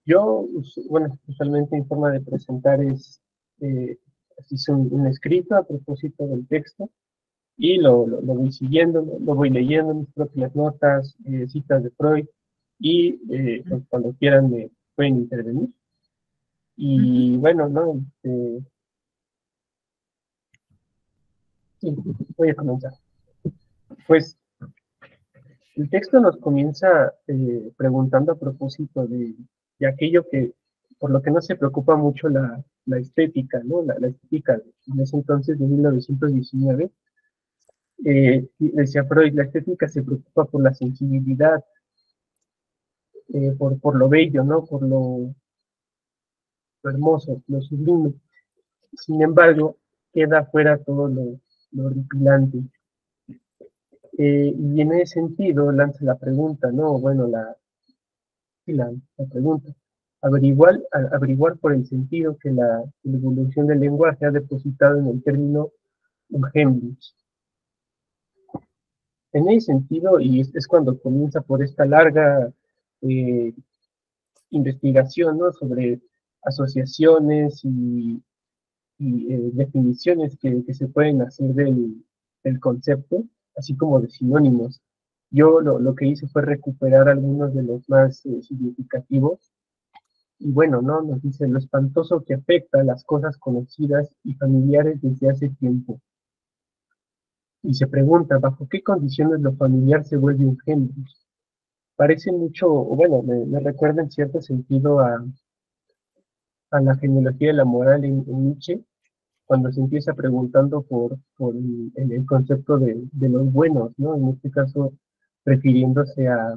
Yo, bueno, usualmente mi forma de presentar es, eh, hice un escrito a propósito del texto y lo voy siguiendo, lo voy leyendo, mis propias notas, citas de Freud y pues, cuando quieran me pueden intervenir. Ujú, Y bueno, ¿no? Sí, voy a comenzar. Pues el texto nos comienza preguntando a propósito de aquello que, por lo que no se preocupa mucho la estética, ¿no? La estética en ese entonces de 1919, y decía Freud, la estética se preocupa por la sensibilidad, por lo bello, ¿no? Por lo hermoso, lo sublime. Sin embargo, queda fuera todo lo horripilante. Y en ese sentido lanza la pregunta, ¿no? Bueno, la pregunta. Averiguar por el sentido que la evolución del lenguaje ha depositado en el término Unheimlich. En ese sentido, y es cuando comienza por esta larga eh, investigación, ¿no? Sobre asociaciones y definiciones que se pueden hacer del concepto, así como de sinónimos. Yo lo que hice fue recuperar algunos de los más significativos. Y bueno, ¿no? Nos dice lo espantoso que afecta a las cosas conocidas y familiares desde hace tiempo. Y se pregunta, ¿bajo qué condiciones lo familiar se vuelve un género? Parece mucho, o bueno, me recuerda en cierto sentido a la genealogía de la moral en Nietzsche, cuando se empieza preguntando por el concepto de los buenos, ¿no? En este caso, refiriéndose a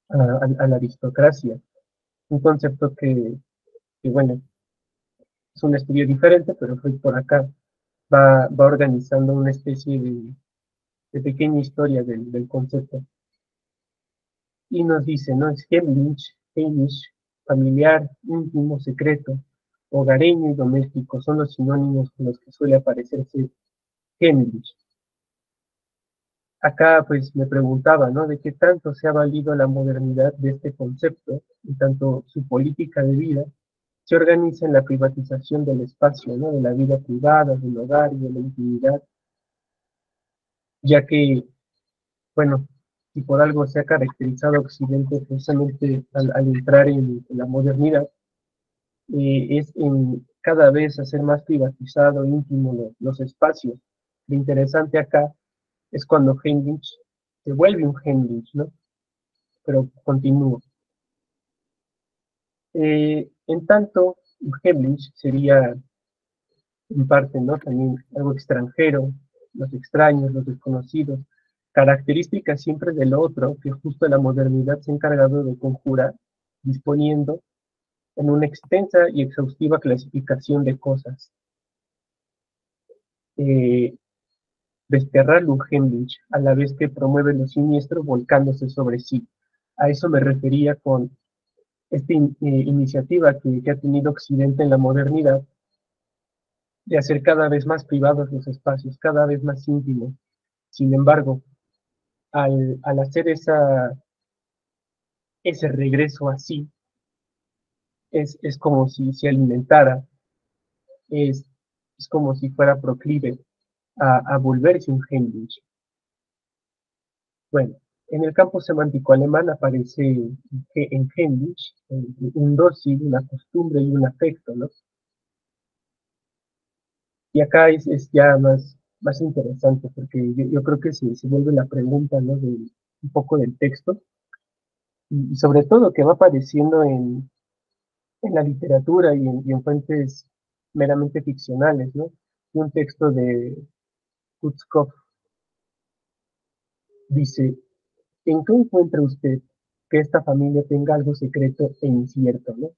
la aristocracia, un concepto que, bueno, es un estudio diferente, pero fue por acá va organizando una especie de pequeña historia del concepto. Y nos dice, ¿no? Es Heimlich, familiar, íntimo, secreto, hogareño y doméstico, son los sinónimos con los que suele aparecerse Heimlich. Acá pues me preguntaba, ¿no? De qué tanto se ha valido la modernidad de este concepto, y tanto su política de vida se organiza en la privatización del espacio, ¿no? De la vida privada, del hogar y de la intimidad, ya que bueno, y por algo se ha caracterizado a Occidente precisamente al entrar en la modernidad, es en cada vez hacer más privatizado, íntimo los espacios. Lo interesante acá es cuando Heinrich se vuelve un Heinrich, ¿no? Pero continúa. En tanto, un Heinrich sería en parte, ¿no? También algo extranjero, los extraños, los desconocidos, características siempre del otro que justo la modernidad se ha encargado de conjurar, disponiendo en una extensa y exhaustiva clasificación de cosas. Eh, Desterrar Lungenlich, a la vez que promueve lo siniestro volcándose sobre sí. A eso me refería con esta iniciativa que ha tenido Occidente en la modernidad de hacer cada vez más privados los espacios, cada vez más íntimos. Sin embargo, al hacer ese regreso así, es como si se alimentara, es, es como si fuera proclive a volverse un Heinrich. Bueno, en el campo semántico alemán aparece en Heinrich un dócil, una costumbre y un afecto, ¿no? Y acá es ya más interesante porque yo creo que se vuelve la pregunta, ¿no? De un poco del texto y sobre todo que va apareciendo en la literatura y en fuentes meramente ficcionales, ¿no? Un texto de Kutzkow dice, ¿en qué encuentra usted que esta familia tenga algo secreto e incierto, ¿no?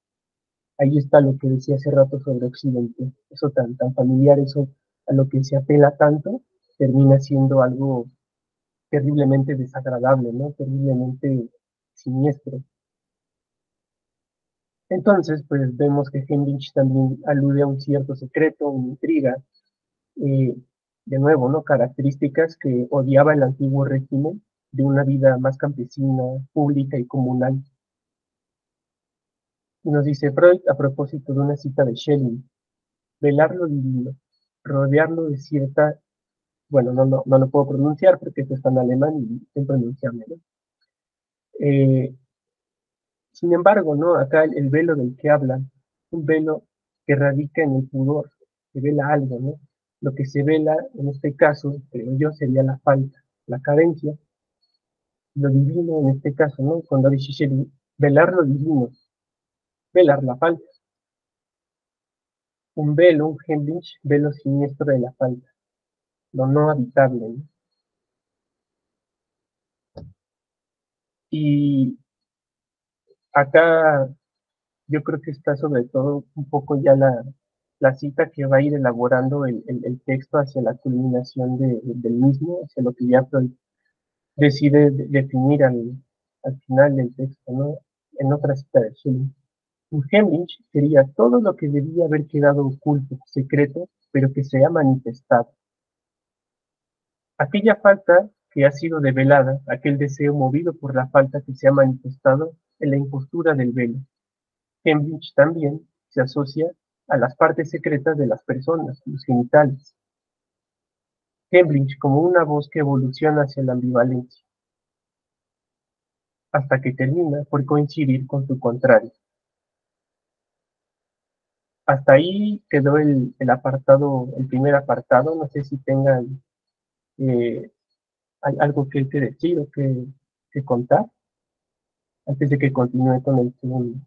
Ahí está lo que decía hace rato sobre Occidente, eso tan familiar, eso a lo que se apela tanto, termina siendo algo terriblemente desagradable, ¿no? Terriblemente siniestro. Entonces, pues vemos que Heinrich también alude a un cierto secreto, una intriga, eh, de nuevo, ¿no? Características que odiaba el antiguo régimen de una vida más campesina, pública y comunal. Y nos dice Freud a propósito de una cita de Schelling: velar lo divino, rodearlo de cierta, bueno, no lo puedo pronunciar porque esto está en alemán y es impronunciable, ¿no? Sin embargo, ¿no? Acá el velo del que hablan, un velo que radica en el pudor, que vela algo, ¿no? Lo que se vela en este caso, creo yo, sería la falta, la carencia, lo divino en este caso, ¿no? Cuando dice Shelley, velar lo divino, velar la falta. Un velo, un Hemlich, velo siniestro de la falta, lo no habitable, ¿no? Y acá yo creo que está sobre todo un poco ya la cita que va a ir elaborando el texto hacia la culminación del mismo, hacia lo que ya Freud decide definir al final del texto, ¿no? En otra cita de Schelling. Un Hemlich sería todo lo que debía haber quedado oculto, secreto, pero que se ha manifestado. Aquella falta que ha sido develada, aquel deseo movido por la falta que se ha manifestado en la impostura del velo. Hemlich también se asocia a las partes secretas de las personas, los genitales. Hemlich como una voz que evoluciona hacia la ambivalencia, hasta que termina por coincidir con su contrario. Hasta ahí quedó el apartado, el primer apartado. No sé si tengan eh, algo que decir o que contar antes de que continúe con el segundo.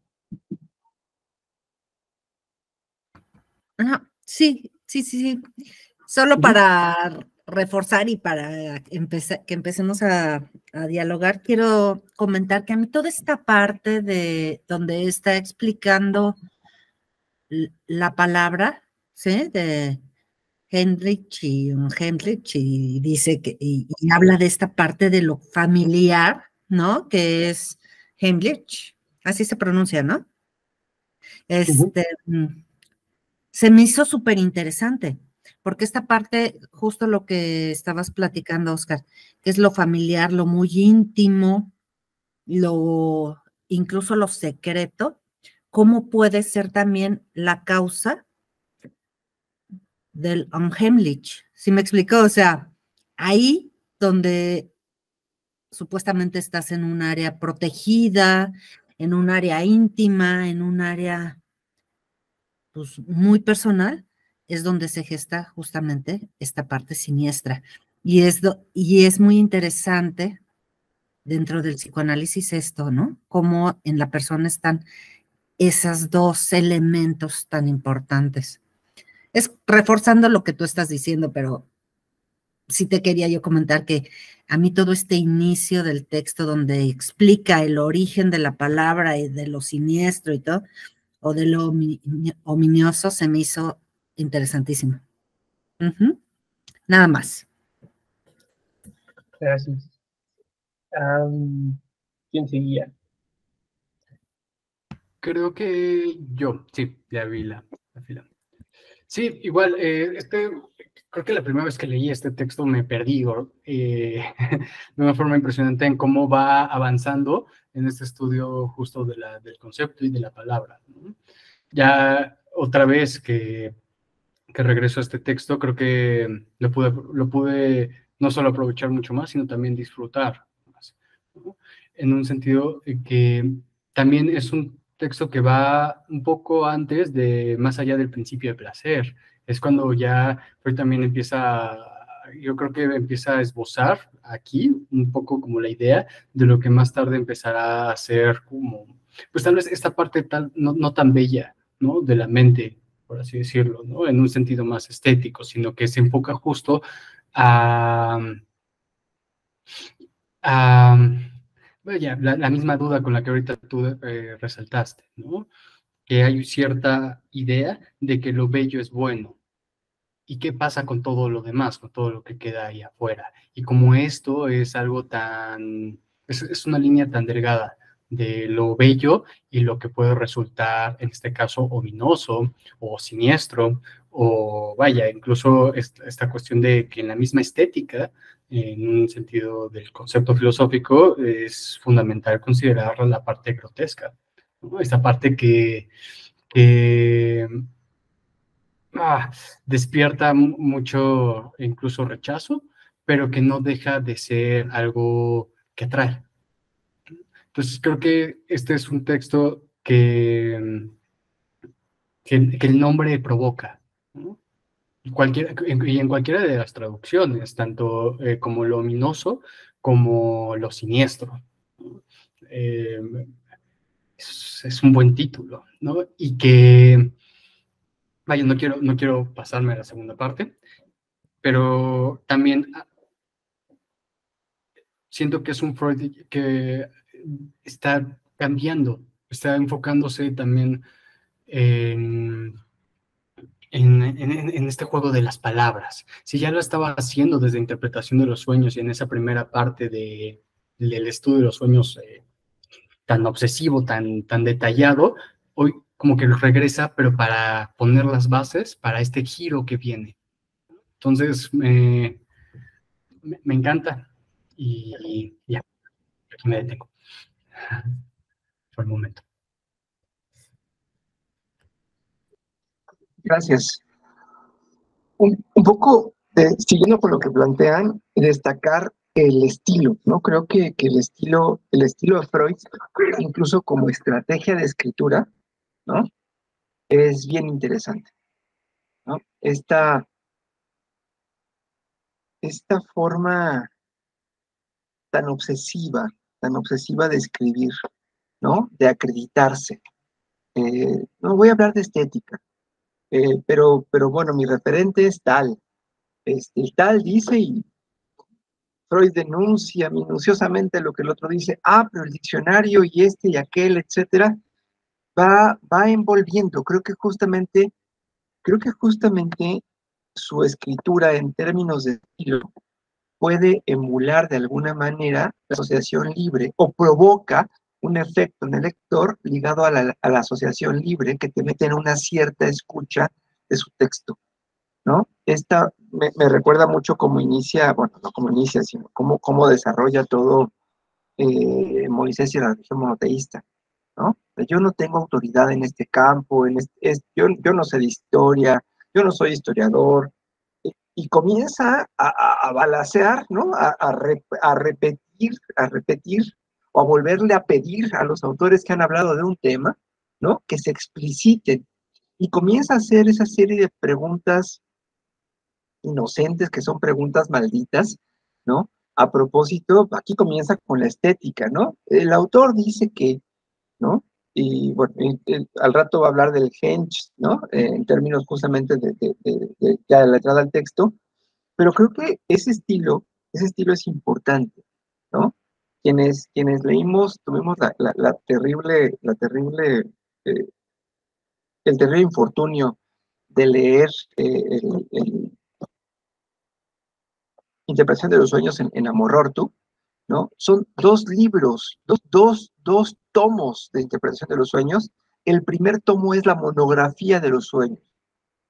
Sí. Solo para reforzar y para que empecemos a dialogar, quiero comentar que a mí toda esta parte de donde está explicando la palabra, ¿sí? De Heinrich y dice que, y habla de esta parte de lo familiar, ¿no? Que es Heinrich, así se pronuncia, ¿no? Se me hizo súper interesante, porque esta parte, justo lo que estabas platicando, Oscar, que es lo familiar, lo muy íntimo, incluso lo secreto, cómo puede ser también la causa del unheimlich. ¿Sí me explicó? O sea, ahí donde supuestamente estás en un área protegida, en un área íntima, en un área pues, muy personal, es donde se gesta justamente esta parte siniestra. Y es muy interesante dentro del psicoanálisis esto, ¿no? Cómo en la persona están esos dos elementos tan importantes. Es reforzando lo que tú estás diciendo, pero sí te quería yo comentar que a mí todo este inicio del texto donde explica el origen de la palabra y de lo siniestro y todo, o de lo ominioso, se me hizo interesantísimo. Nada más. Gracias. ¿Quién seguía? Creo que yo, sí, ya vi la fila. Sí, igual, creo que la primera vez que leí este texto me perdí de una forma impresionante en cómo va avanzando en este estudio justo del concepto y de la palabra, ¿no? Ya otra vez que regreso a este texto, creo que lo pude no solo aprovechar mucho más, sino también disfrutar más, ¿no? En un sentido que también es un texto que va un poco antes de más allá del principio de placer. Es cuando ya Freud también yo creo que empieza a esbozar aquí un poco como la idea de lo que más tarde empezará a ser como, pues tal vez esta parte no tan bella, ¿no? De la mente, por así decirlo, ¿no? En un sentido más estético, sino que se enfoca justo a vaya, la misma duda con la que ahorita tú resaltaste, ¿no? Que hay cierta idea de que lo bello es bueno. ¿Y qué pasa con todo lo demás, con todo lo que queda ahí afuera? Y como esto es algo es una línea tan delgada de lo bello y lo que puede resultar, en este caso, ominoso o siniestro, o vaya, incluso esta cuestión de que en la misma estética, en un sentido del concepto filosófico, es fundamental considerar la parte grotesca, ¿no? Esta parte que despierta mucho, incluso rechazo, pero que no deja de ser algo que atrae. Entonces creo que este es un texto que el nombre provoca, ¿no? Y en cualquiera de las traducciones, tanto como lo ominoso como lo siniestro, ¿no? Eh, es un buen título, ¿no? Y que, vaya, no quiero pasarme a la segunda parte, pero también siento que es un Freud que está cambiando, está enfocándose también en, en este juego de las palabras. Si ya lo estaba haciendo desde interpretación de los sueños y en esa primera parte del estudio de los sueños tan obsesivo, tan detallado, hoy como que regresa, pero para poner las bases para este giro que viene. Entonces, me encanta y ya, aquí me detengo por el momento. Gracias. Un poco, siguiendo con lo que plantean, destacar el estilo, ¿no? Creo que el estilo de Freud, incluso como estrategia de escritura, ¿no? Es bien interesante, ¿no? Esta forma tan obsesiva de escribir, ¿no? De acreditarse. No voy a hablar de estética, pero bueno, mi referente es tal. El tal dice y Freud denuncia minuciosamente lo que el otro dice, pero el diccionario y este y aquel, etcétera, va envolviendo. Creo que justamente su escritura en términos de estilo puede emular de alguna manera la asociación libre o provoca un efecto en el lector ligado a la asociación libre que te mete en una cierta escucha de su texto, ¿no? Esta me recuerda mucho cómo inicia, bueno, no cómo inicia, sino cómo desarrolla todo Moisés y la religión monoteísta, ¿no? Yo no tengo autoridad en este campo, yo no sé de historia, yo no soy historiador, y comienza a balacear, ¿no? A repetir, o a volverle a pedir a los autores que han hablado de un tema, ¿no? Que se expliciten, y comienza a hacer esa serie de preguntas inocentes, que son preguntas malditas, ¿no? A propósito, aquí comienza con la estética, ¿no? El autor dice que, ¿no? Y bueno, al rato va a hablar del hench, ¿no? En términos justamente ya de la entrada al texto, pero creo que ese estilo es importante, ¿no? Quienes leímos, tuvimos eh, el terrible infortunio de leer el Interpretación de los sueños en Amor-Ortu, ¿no? Son dos libros, dos tomos de interpretación de los sueños. El primer tomo es la monografía de los sueños,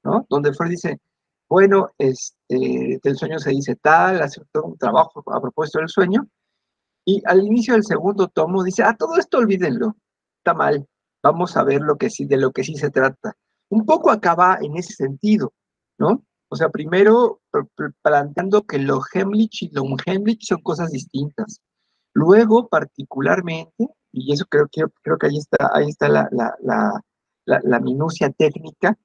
¿no? Donde Freud dice, bueno, del sueño se dice tal, hace todo un trabajo a propósito del sueño, y al inicio del segundo tomo dice, todo esto olvídenlo, está mal, vamos a ver de lo que sí se trata. Un poco acaba en ese sentido, ¿no? O sea, primero planteando que lo Hemlich y lo Unheimlich son cosas distintas. Luego, particularmente, y eso creo que ahí está la minucia técnica,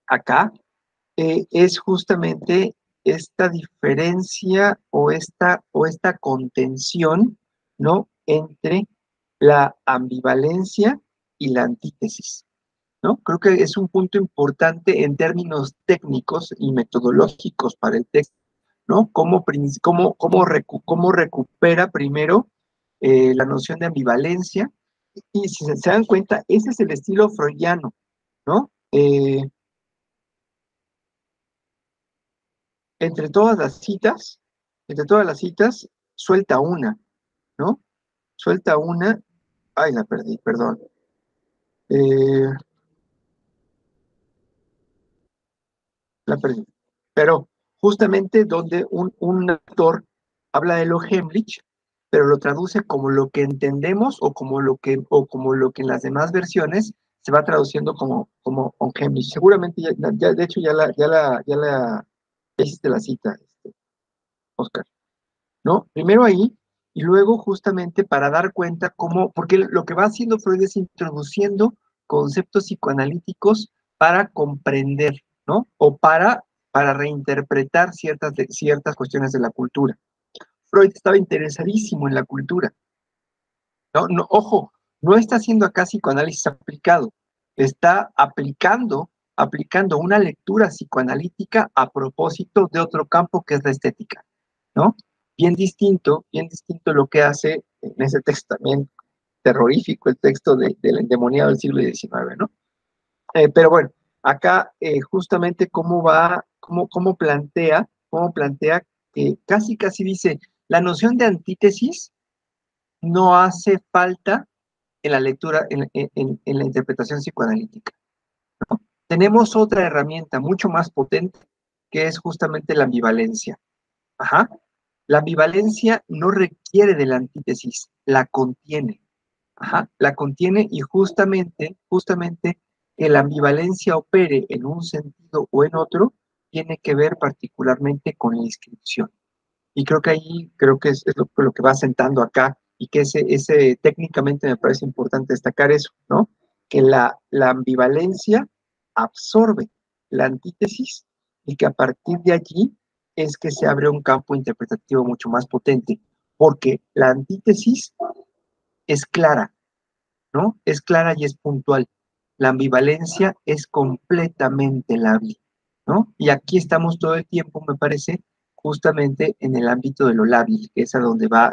acá, es justamente esta diferencia o esta contención, ¿no? Entre la ambivalencia y la antítesis, ¿no? Creo que es un punto importante en términos técnicos y metodológicos para el texto, ¿no? Cómo recupera primero la noción de ambivalencia, y si se dan cuenta, ese es el estilo freudiano, ¿no? Entre todas las citas, suelta una, ¿no? Suelta una, la perdí, perdón. Eh, la perdí. Pero justamente donde un actor habla de lo Hemlich, pero lo traduce como lo que entendemos o como lo que en las demás versiones se va traduciendo como Unheimlich. Seguramente de hecho ya hiciste la cita, Oscar, ¿no? Primero ahí, y luego justamente para dar cuenta porque lo que va haciendo Freud es introduciendo conceptos psicoanalíticos para comprender, ¿no? O para reinterpretar ciertas cuestiones de la cultura. Freud estaba interesadísimo en la cultura, ¿no? No, ojo, no está haciendo acá psicoanálisis aplicado, está aplicando una lectura psicoanalítica a propósito de otro campo que es la estética, ¿no? Bien distinto lo que hace en ese texto también terrorífico, el texto del endemoniado del siglo XIX, ¿no? Pero bueno, acá justamente cómo plantea que casi dice, la noción de antítesis no hace falta en la lectura, en la interpretación psicoanalítica. Tenemos otra herramienta mucho más potente, que es justamente la ambivalencia. Ajá. La ambivalencia no requiere de la antítesis, la contiene. Ajá. La contiene y justamente que la ambivalencia opere en un sentido o en otro, tiene que ver particularmente con la inscripción. Y creo que es lo que va sentando acá, y que ese técnicamente me parece importante destacar eso, ¿no? Que la ambivalencia absorbe la antítesis y que a partir de allí es que se abre un campo interpretativo mucho más potente, porque la antítesis es clara, ¿no? Es clara y es puntual. La ambivalencia es completamente lábil, ¿no? Y aquí estamos todo el tiempo, me parece, justamente en el ámbito de lo lábil, que es a donde va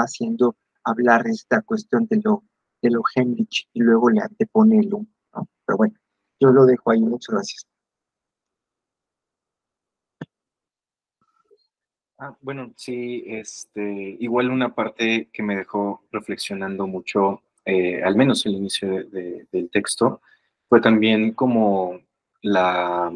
haciendo hablar esta cuestión de lo Hemlich, y luego le antepone el humo, ¿no? Pero bueno, yo lo dejo ahí, muchas gracias. Bueno, sí, igual una parte que me dejó reflexionando mucho, al menos el inicio del texto, fue también como la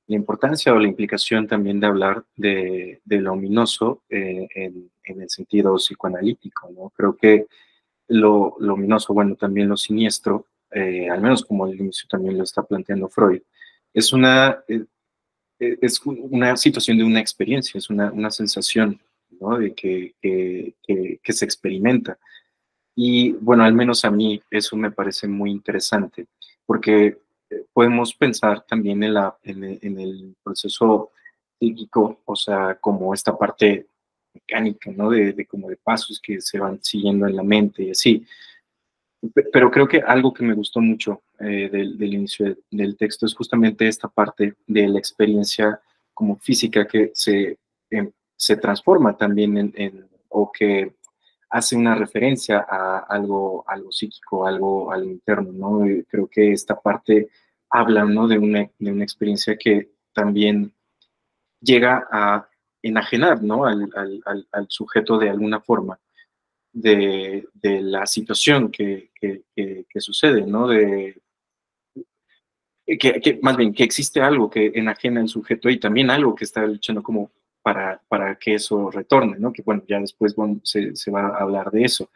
importancia o la implicación también de hablar de lo ominoso en el sentido psicoanalítico, ¿no? Creo que lo ominoso, bueno, también lo siniestro, al menos como al inicio también lo está planteando Freud, es es una situación de una experiencia, es una sensación, ¿no? De que se experimenta. Y bueno, al menos a mí eso me parece muy interesante, porque podemos pensar también en el proceso psíquico, o sea, como esta parte mecánica, ¿no? Como de pasos que se van siguiendo en la mente y así. Pero creo que algo que me gustó mucho del inicio del texto es justamente esta parte de la experiencia como física que se transforma también o que hace una referencia a algo psíquico, algo interno, ¿no? Y creo que esta parte habla, ¿no? De una experiencia que también llega a enajenar, ¿no? Al sujeto de alguna forma de la situación que sucede, ¿no? Más bien, que existe algo que enajena al sujeto y también algo que está luchando como para que eso retorne, ¿no? Que bueno, ya después se va a hablar de eso.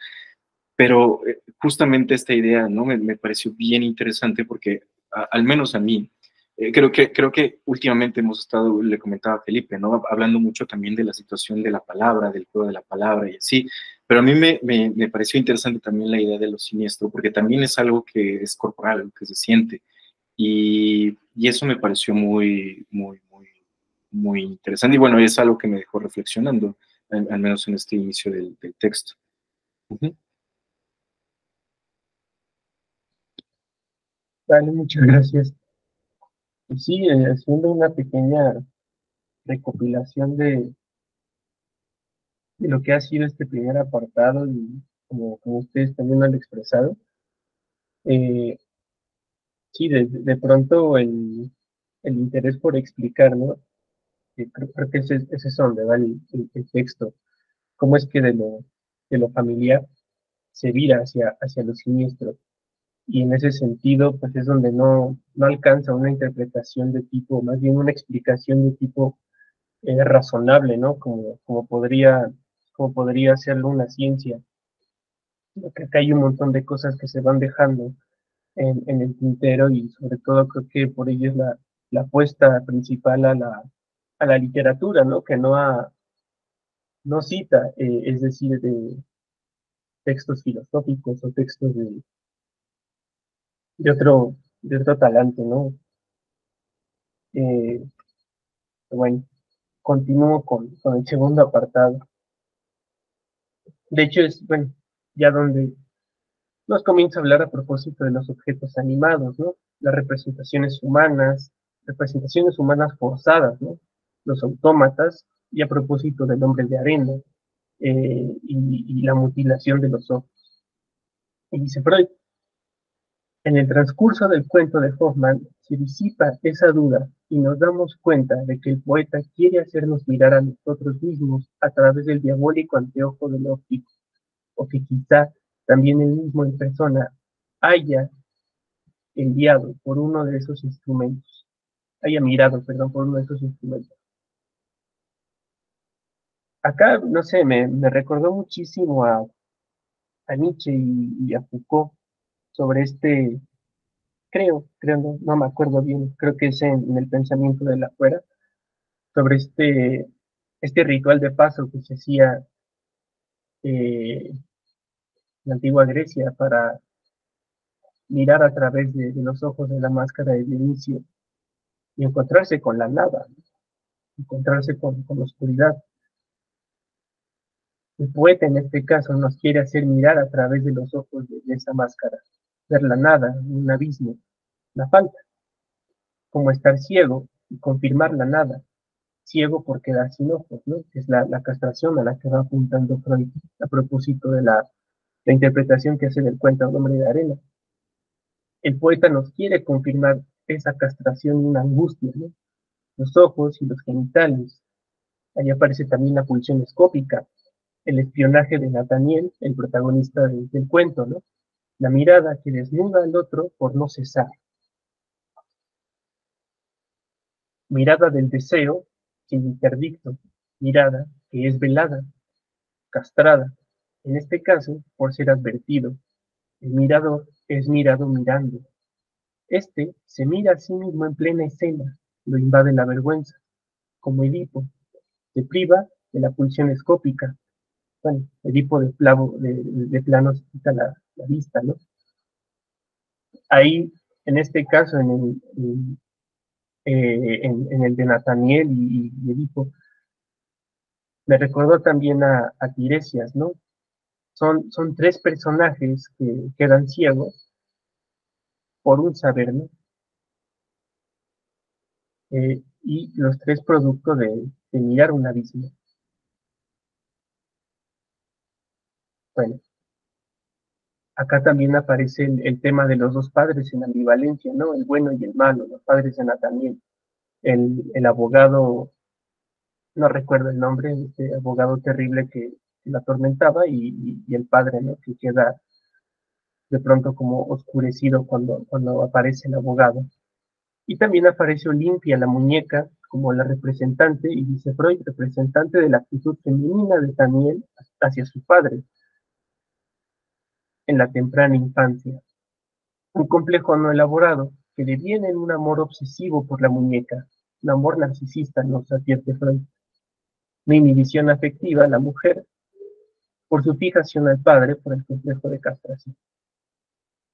Pero justamente esta idea, ¿no? Me pareció bien interesante porque, al menos a mí, creo que últimamente hemos estado, le comentaba a Felipe, ¿no? Hablando mucho también de la situación de la palabra, del juego de la palabra y así, pero a mí me pareció interesante también la idea de lo siniestro, porque también es algo que es corporal, algo que se siente, y eso me pareció muy interesante, y bueno, es algo que me dejó reflexionando, al menos en este inicio del texto. Uh-huh. Vale, muchas gracias. Y sí, haciendo una pequeña recopilación de lo que ha sido este primer apartado, y como ustedes también lo han expresado, eh, sí, de pronto el interés por explicar, ¿no? Creo que ese es donde va el texto, cómo es que de lo familiar se vira hacia lo siniestro. Y en ese sentido, pues es donde no alcanza una interpretación de tipo, más bien una explicación de tipo razonable, ¿no? Como podría como podría hacerlo una ciencia. Creo que acá hay un montón de cosas que se van dejando en el tintero y sobre todo creo que por ello es la apuesta principal a la literatura, ¿no? Que no cita, es decir, de textos filosóficos o textos de de otro talante, ¿no? Eh, bueno, continúo con el segundo apartado. De hecho, es, bueno, ya donde nos comienza a hablar a propósito de los objetos animados, ¿no? Las representaciones humanas forzadas, ¿no? Los autómatas, y a propósito del hombre de arena, y la mutilación de los ojos. Y dice Freud, en el transcurso del cuento de Hoffman se disipa esa duda y nos damos cuenta de que el poeta quiere hacernos mirar a nosotros mismos a través del diabólico anteojo del óptico, o que quizá también él mismo en persona haya enviado por uno de esos instrumentos, haya mirado, perdón, por uno de esos instrumentos. Acá, no sé, me recordó muchísimo a Nietzsche y a Foucault sobre creo, no me acuerdo bien, creo que es en el pensamiento de la fuera, sobre este ritual de paso que se hacía en la antigua Grecia para mirar a través de los ojos de la máscara de Dionisio y encontrarse con la nada, encontrarse con la oscuridad. El poeta en este caso nos quiere hacer mirar a través de los ojos de esa máscara, ver la nada, un abismo, la falta, como estar ciego y confirmar la nada, ciego por quedar sin ojos, ¿no? Que es la castración a la que va apuntando Freud a propósito de la interpretación que hace del cuento del hombre de arena. El poeta nos quiere confirmar esa castración y una angustia, ¿no? Los ojos y los genitales. Ahí aparece también la pulsión escópica, el espionaje de Nathaniel, el protagonista del cuento, ¿no? La mirada que desnuda al otro por no cesar. Mirada del deseo sin interdicto. Mirada que es velada, castrada, en este caso por ser advertido. El mirador es mirado mirando. Este se mira a sí mismo en plena escena, lo invade la vergüenza, como Edipo, se priva de la pulsión escópica. Bueno, Edipo de plano se quita la vista, ¿no? Ahí, en este caso, en el de Nathaniel y Edipo, me recordó también a Tiresias, ¿no? Son tres personajes que quedan ciegos por un saber, ¿no? Y los tres producto de mirar un abismo. Bueno, acá también aparece el tema de los dos padres en ambivalencia, ¿no? El bueno y el malo, los padres de Nathaniel. El abogado, no recuerdo el nombre, este abogado terrible que la atormentaba y el padre, ¿no? Que queda de pronto como oscurecido cuando aparece el abogado. Y también aparece Olimpia, la muñeca, como la representante, y dice Freud, representante de la actitud femenina de Daniel hacia su padre en la temprana infancia. Un complejo no elaborado que deviene en un amor obsesivo por la muñeca, un amor narcisista, nos advierte Freud. Una inhibición afectiva a la mujer por su fijación al padre por el complejo de castración.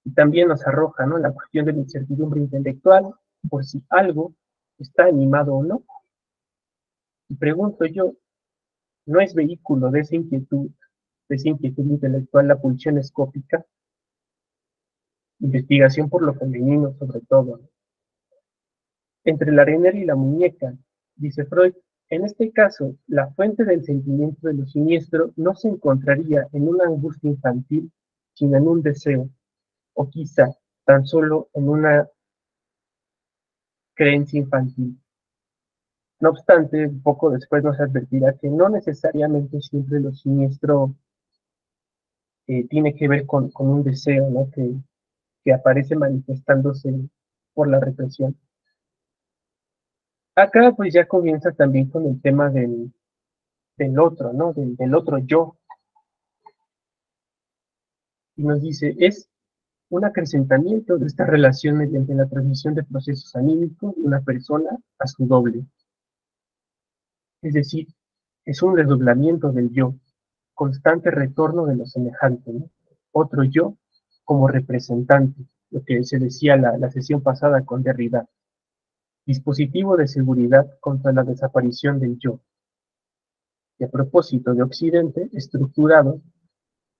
Y también nos arroja, ¿no?, la cuestión de la incertidumbre intelectual por si algo está animado o no. Y pregunto yo, ¿no es vehículo de esa inquietud intelectual la pulsión escópica? Investigación por lo femenino sobre todo, ¿no? Entre la arenera y la muñeca, dice Freud, en este caso, la fuente del sentimiento de lo siniestro no se encontraría en una angustia infantil, sino en un deseo, o quizá tan solo en una creencia infantil. No obstante, un poco después nos advertirá que no necesariamente siempre lo siniestro tiene que ver con un deseo, ¿no?, que aparece manifestándose por la represión. Acá pues ya comienza también con el tema del del otro, ¿no? Del otro yo. Y nos dice, es un acrecentamiento de esta relación mediante la transmisión de procesos anímicos de una persona a su doble. Es decir, es un desdoblamiento del yo, constante retorno de lo semejante, ¿no? Otro yo como representante, lo que se decía la sesión pasada con Derrida. Dispositivo de seguridad contra la desaparición del yo. Y a propósito de Occidente, estructurado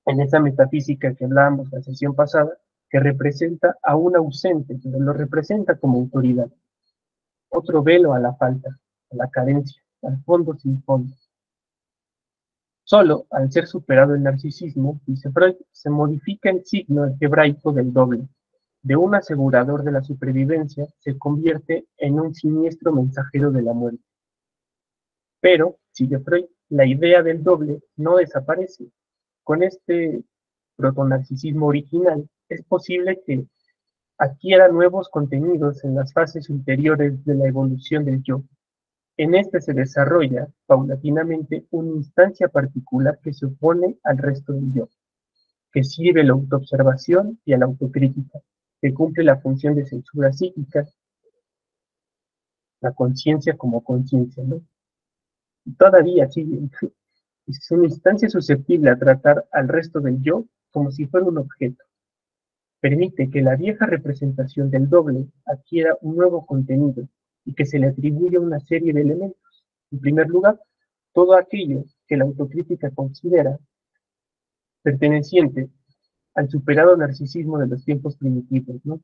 en esa metafísica que hablábamos la sesión pasada, que representa a un ausente, pero lo representa como autoridad. Otro velo a la falta, a la carencia, al fondo sin fondo. Solo al ser superado el narcisismo, dice Freud, se modifica el signo algebraico del doble. De un asegurador de la supervivencia se convierte en un siniestro mensajero de la muerte. Pero, sigue Freud, la idea del doble no desaparece. Con este protonarcisismo original, es posible que adquiera nuevos contenidos en las fases ulteriores de la evolución del yo. En este se desarrolla, paulatinamente, una instancia particular que se opone al resto del yo, que sirve a la autoobservación y a la autocrítica, que cumple la función de censura psíquica, la conciencia como conciencia, ¿no? Y todavía sigue, es una instancia susceptible a tratar al resto del yo como si fuera un objeto. Permite que la vieja representación del doble adquiera un nuevo contenido y que se le atribuya una serie de elementos. En primer lugar, todo aquello que la autocrítica considera perteneciente al superado narcisismo de los tiempos primitivos, ¿no?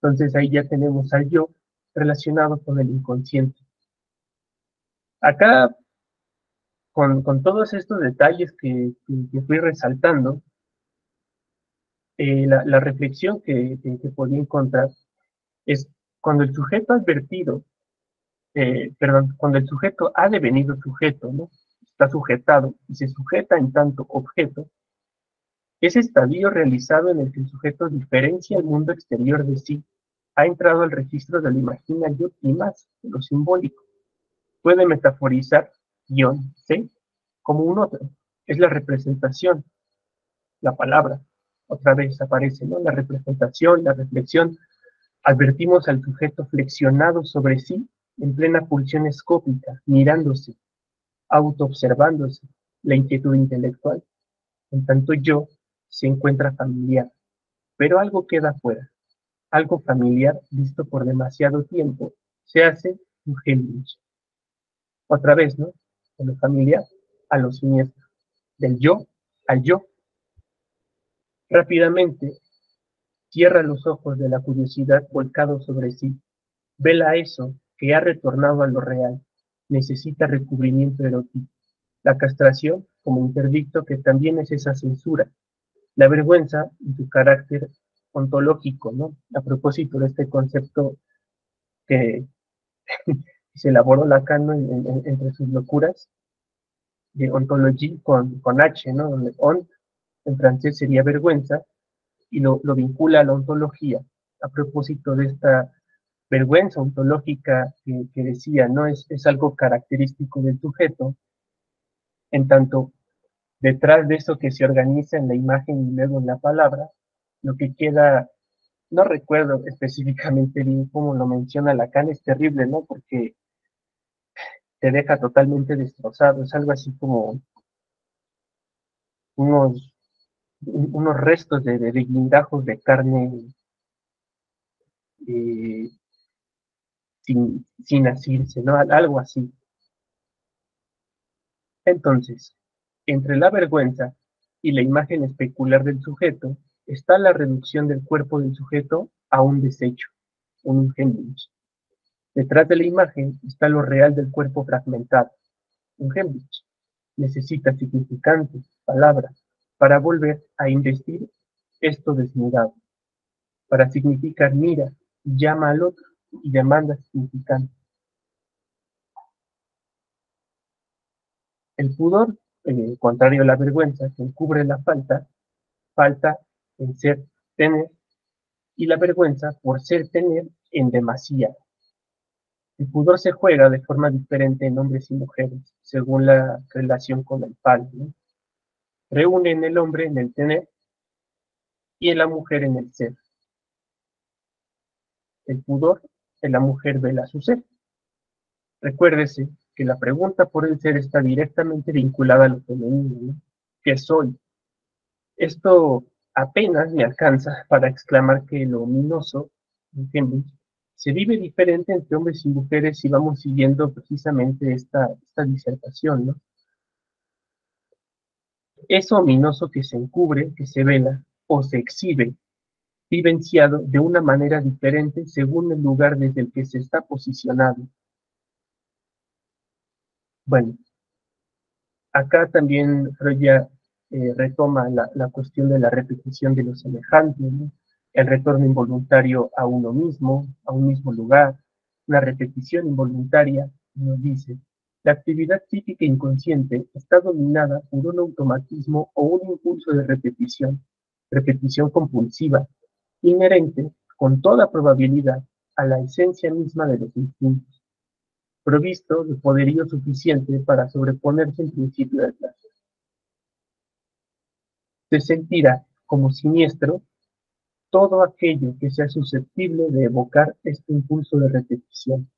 Entonces ahí ya tenemos al yo relacionado con el inconsciente. Acá, con todos estos detalles que fui resaltando, la reflexión que podía encontrar es cuando el sujeto advertido, cuando el sujeto ha devenido sujeto, ¿no? Está sujetado y se sujeta en tanto objeto, ese estadio realizado en el que el sujeto diferencia el mundo exterior de sí, ha entrado al registro de la imaginación y más, de lo simbólico. Puede metaforizar ¿sí? Como un otro. Es la representación, la palabra. Otra vez aparece, ¿no? La representación, la reflexión. Advertimos al sujeto flexionado sobre sí en plena pulsión escópica, mirándose, autoobservándose, la inquietud intelectual. En tanto yo se encuentra familiar, pero algo queda fuera. Algo familiar visto por demasiado tiempo se hace un Helmich. Otra vez, ¿no? De lo familiar a lo siniestro, del yo al yo. Rápidamente cierra los ojos de la curiosidad volcado sobre sí. Vela eso que ha retornado a lo real. Necesita recubrimiento erótico. La castración como interdicto que también es esa censura. La vergüenza en su carácter ontológico, ¿no? A propósito de este concepto que se elaboró Lacan, ¿no? Entre sus locuras, de ontologie con H, ¿no? Donde ont en francés sería vergüenza, y lo vincula a la ontología, a propósito de esta vergüenza ontológica que decía, ¿no? Es algo característico del sujeto, en tanto detrás de eso que se organiza en la imagen y luego en la palabra, lo que queda, no recuerdo específicamente bien cómo lo menciona Lacan, es terrible, ¿no? Porque te deja totalmente destrozado, es algo así como unos, unos restos de guindajos de carne eh, sin asirse, ¿no? Algo así. Entonces, entre la vergüenza y la imagen especular del sujeto está la reducción del cuerpo del sujeto a un desecho, un Hemlich. Detrás de la imagen está lo real del cuerpo fragmentado, un Hemlich. Necesita significantes, palabras, para volver a investir esto desnudado, para significar mira, llama al otro y demanda significante. El pudor, contrario a la vergüenza, que encubre la falta en ser, tener, y la vergüenza por ser, tener en demasía. El pudor se juega de forma diferente en hombres y mujeres, según la relación con el padre, ¿no? Reúnen el hombre en el tener y en la mujer en el ser. El pudor en la mujer vela su ser. Recuérdese que la pregunta por el ser está directamente vinculada a lo femenino, ¿no? ¿Qué soy? Esto apenas me alcanza para exclamar que lo ominoso, en ejemplo, se vive diferente entre hombres y mujeres si vamos siguiendo precisamente esta disertación, ¿no? Es ominoso que se encubre, que se vela o se exhibe, vivenciado de una manera diferente según el lugar desde el que se está posicionado. Bueno, acá también Freud ya retoma la cuestión de la repetición de lo semejante, ¿no? El retorno involuntario a uno mismo, a un mismo lugar, una repetición involuntaria, nos dice, la actividad psíquica inconsciente está dominada por un automatismo o un impulso de repetición compulsiva, inherente, con toda probabilidad, a la esencia misma de los instintos, provisto de poderío suficiente para sobreponerse en principio del placer. Se sentirá como siniestro todo aquello que sea susceptible de evocar este impulso de repetición.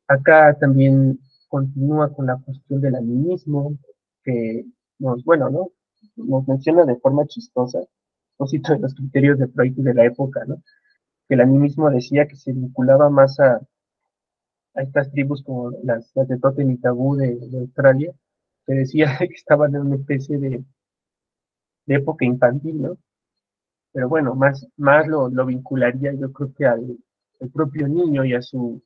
Acá también continúa con la cuestión del animismo, que nos menciona de forma chistosa, a propósito de los criterios de Freud de la época, ¿no? Que el animismo decía que se vinculaba más a estas tribus como las de Totem y Tabú de Australia, que decía que estaban en una especie de época infantil, ¿no? Pero bueno, más lo vincularía yo creo que al propio niño y a su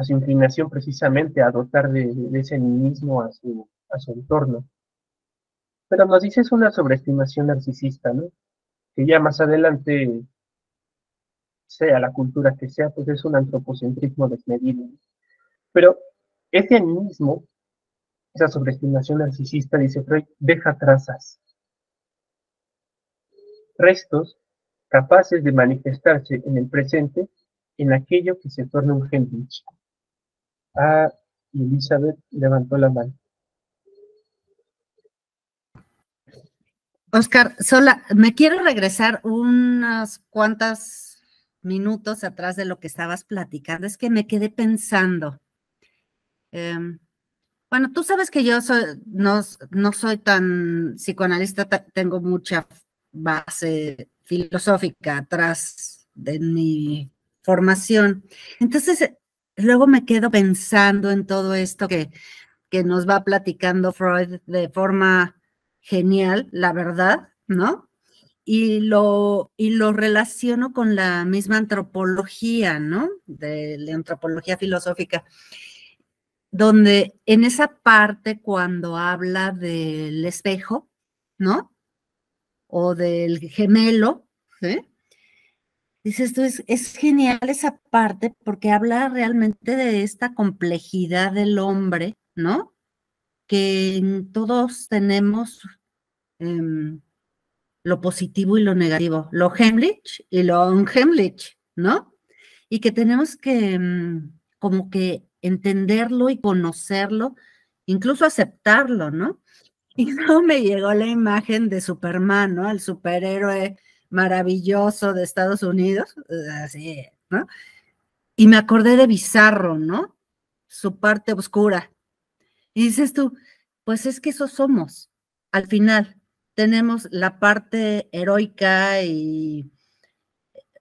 inclinación precisamente a dotar de ese animismo a su entorno. Pero nos dice es una sobreestimación narcisista, ¿no? Que ya más adelante, sea la cultura que sea, pues es un antropocentrismo desmedido. Pero ese animismo, esa sobreestimación narcisista, dice Freud, deja trazas, restos capaces de manifestarse en el presente en aquello que se torna un Hemlich. Ah, y Elizabeth levantó la mano. Oscar, me quiero regresar unas cuantas minutos atrás de lo que estabas platicando. Es que me quedé pensando. Bueno, tú sabes que yo no soy tan psicoanalista, tengo mucha base filosófica atrás de mi formación. Entonces, luego me quedo pensando en todo esto que nos va platicando Freud de forma genial, la verdad, ¿no? Y lo relaciono con la misma antropología, ¿no? De la antropología filosófica, donde en esa parte cuando habla del espejo, ¿no? O del gemelo, ¿sí? Dices, esto es genial esa parte porque habla realmente de esta complejidad del hombre, ¿no? Que todos tenemos lo positivo y lo negativo, lo Hemlich y lo unheimlich, ¿no? Y que tenemos que como que entenderlo y conocerlo, incluso aceptarlo, ¿no? Y luego me llegó la imagen de Superman, ¿no? El superhéroe maravilloso de Estados Unidos, así, ¿no? Y me acordé de Bizarro, ¿no? Su parte oscura. Y dices tú, pues es que eso somos. Al final, tenemos la parte heroica y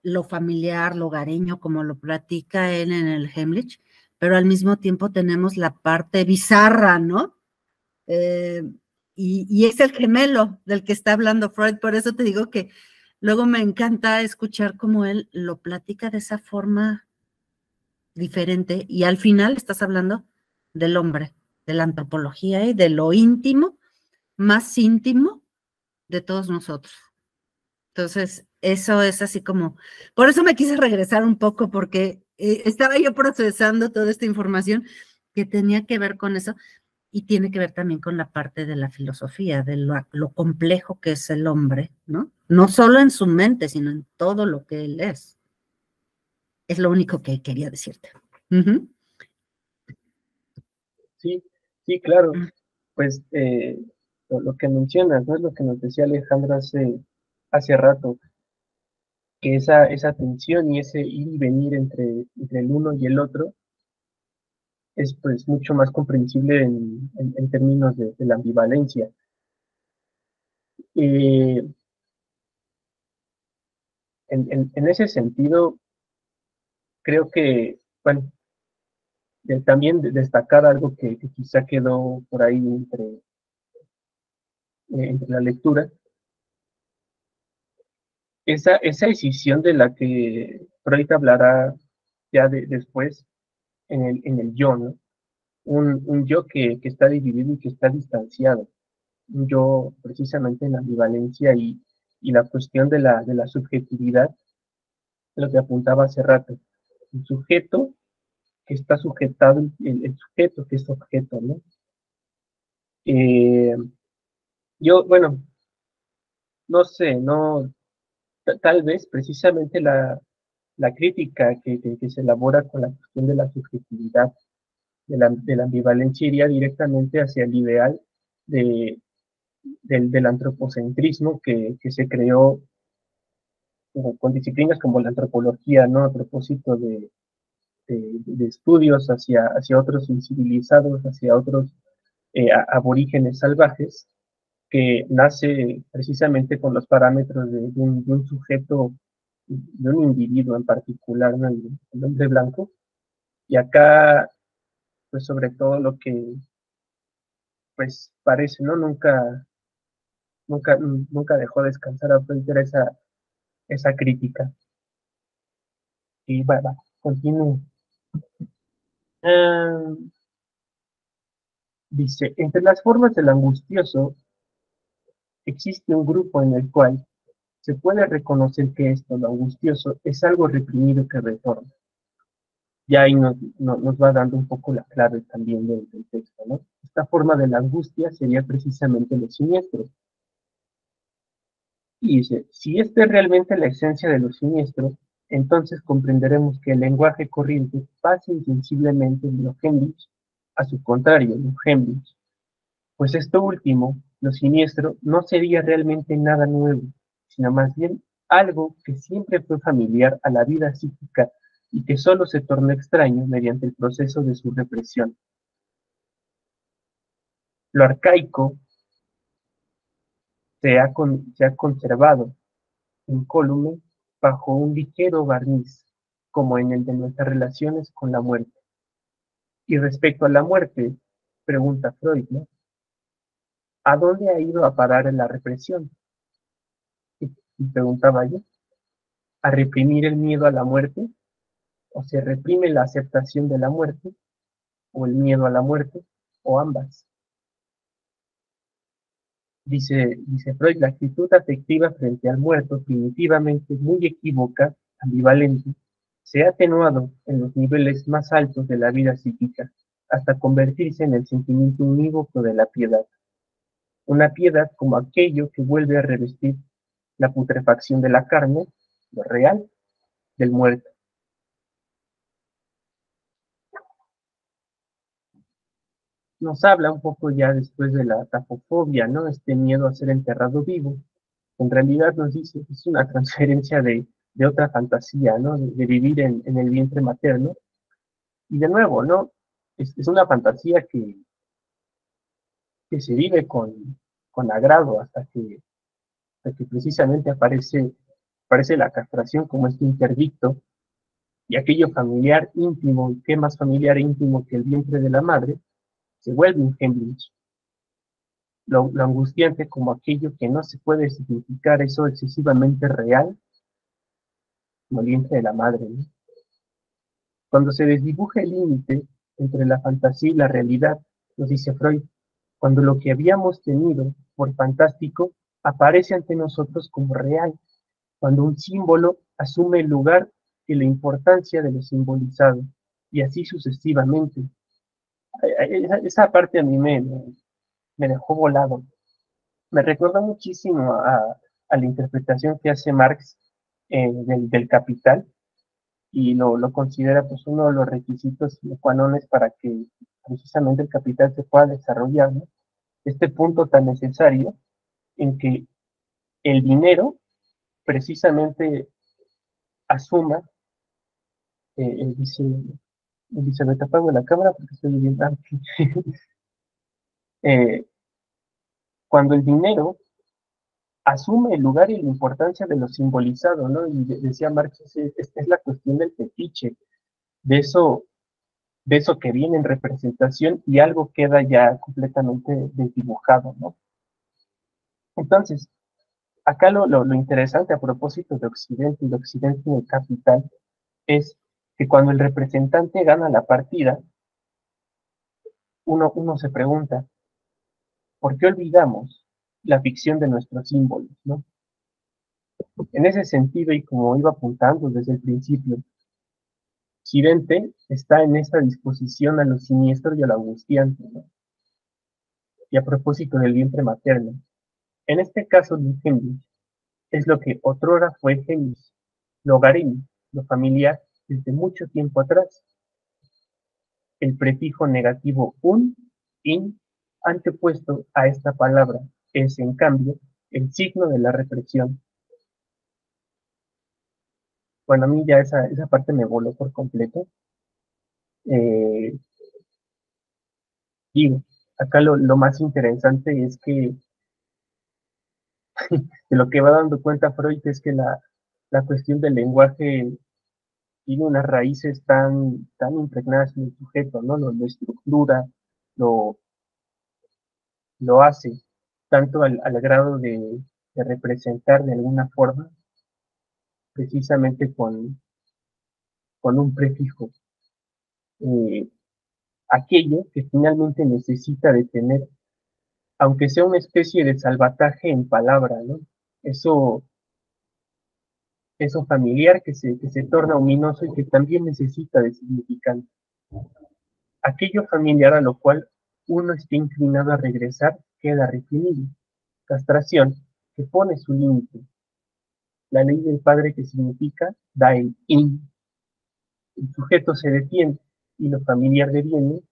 lo familiar, lo hogareño, como lo platica él en el Hemlich, pero al mismo tiempo tenemos la parte bizarra, ¿no? Y es el gemelo del que está hablando Freud, por eso te digo que luego me encanta escuchar cómo él lo platica de esa forma diferente y al final estás hablando del hombre, de la antropología y de lo íntimo, más íntimo de todos nosotros. Entonces, eso es así como, por eso me quise regresar un poco porque estaba yo procesando toda esta información que tenía que ver con eso y tiene que ver también con la parte de la filosofía, de lo complejo que es el hombre, ¿no? No solo en su mente, sino en todo lo que él es. Es lo único que quería decirte. Ujú. Sí, sí, claro. Pues lo que mencionas, ¿no? Es lo que nos decía Alejandra hace rato, que esa tensión y ese ir y venir entre el uno y el otro es pues mucho más comprensible en términos de la ambivalencia. Eh, en ese sentido, creo que, bueno, también destacar algo que quizá quedó por ahí entre la lectura, esa decisión de la que Freud hablará ya después en el yo, ¿no? Un yo que está dividido y que está distanciado, un yo precisamente en la ambivalencia y la cuestión de la subjetividad, lo que apuntaba hace rato, un sujeto que está sujetado, el sujeto que es objeto, ¿no? Eh, bueno, no sé, no, tal vez precisamente la crítica que se elabora con la cuestión de la subjetividad, de la ambivalencia, iría directamente hacia el ideal de, del antropocentrismo que se creó con disciplinas como la antropología, ¿no? A propósito de estudios hacia otros incivilizados, hacia otros aborígenes salvajes, que nace precisamente con los parámetros de un sujeto, de un individuo en particular, ¿no? El hombre blanco. Y acá, pues sobre todo lo que pues parece, ¿no? Nunca dejó descansar a frente a esa crítica. Y va, continúo. Ah, dice, entre las formas del angustioso existe un grupo en el cual se puede reconocer que esto, lo angustioso, es algo reprimido que retorna. Ya ahí nos va dando un poco la clave también del texto, ¿no? Esta forma de la angustia sería precisamente lo siniestro. Y dice, si esta es realmente la esencia de lo siniestro, entonces comprenderemos que el lenguaje corriente pasa insensiblemente de lo Hemlich a su contrario, lo Hemlich, pues esto último, lo siniestro, no sería realmente nada nuevo, sino más bien algo que siempre fue familiar a la vida psíquica y que solo se tornó extraño mediante el proceso de su represión. Lo arcaico se ha conservado incólume bajo un ligero barniz, como en el de nuestras relaciones con la muerte. Y respecto a la muerte, pregunta Freud, ¿no? ¿A dónde ha ido a parar la represión? Y preguntaba yo, ¿a reprimir el miedo a la muerte? ¿O se reprime la aceptación de la muerte? ¿O el miedo a la muerte? ¿O ambas? Dice Freud, la actitud afectiva frente al muerto, primitivamente muy equívoca, ambivalente, se ha atenuado en los niveles más altos de la vida psíquica, hasta convertirse en el sentimiento unívoco de la piedad. Una piedad como aquello que vuelve a revestir la putrefacción de la carne, lo real, del muerto. Nos habla un poco ya después de la tapofobia, ¿no? Este miedo a ser enterrado vivo. En realidad nos dice que es una transferencia de otra fantasía, ¿no? De vivir en el vientre materno. Y de nuevo, ¿no? Es una fantasía que se vive con agrado hasta que precisamente aparece la castración como este interdicto y aquello familiar íntimo, y qué más familiar e íntimo que el vientre de la madre, se vuelve un Hemlich. Lo angustiante como aquello que no se puede significar, eso excesivamente real, como el vientre de la madre, ¿no? Cuando se desdibuja el límite entre la fantasía y la realidad, nos dice Freud, cuando lo que habíamos tenido por fantástico aparece ante nosotros como real, cuando un símbolo asume el lugar y la importancia de lo simbolizado, y así sucesivamente. Esa parte a mí me dejó volado. Me recuerda muchísimo a la interpretación que hace Marx del Capital, y lo considera pues uno de los requisitos sine qua non para que precisamente el capital se pueda desarrollar, ¿no? Este punto tan necesario en que el dinero precisamente asuma, dice Elizabeth, apago la cámara porque estoy viendo aquí. Cuando el dinero asume el lugar y la importancia de lo simbolizado, ¿no? Y decía Marx, es la cuestión del fetiche, de eso que viene en representación y algo queda ya completamente desdibujado, ¿no? Entonces, acá lo interesante a propósito de Occidente y de Occidente en el capital es que cuando el representante gana la partida, uno se pregunta, ¿por qué olvidamos la ficción de nuestros símbolos, ¿no? En ese sentido, y como iba apuntando desde el principio, Occidente está en esa disposición a lo siniestro y a lo angustiante, ¿no? Y a propósito del vientre materno, en este caso de Hemlich, es lo que otrora fue Hemlich, lo hogareño, lo familiar, desde mucho tiempo atrás. El prefijo negativo in, antepuesto a esta palabra, es en cambio el signo de la represión. Bueno, a mí ya esa parte me voló por completo. Digo, acá lo más interesante es que de lo que va dando cuenta Freud es que la cuestión del lenguaje tiene unas raíces tan impregnadas en el sujeto, ¿no? Lo estructura, lo, lo hace, tanto al grado de representar de alguna forma, precisamente con un prefijo, eh, aquello que finalmente necesita de tener, aunque sea una especie de salvataje en palabra, ¿no? Eso, eso familiar que se torna ominoso y que también necesita de significante. Aquello familiar a lo cual uno está inclinado a regresar queda reprimido. Castración que pone su límite. La ley del padre que significa da el in. El sujeto se detiene y lo familiar deviene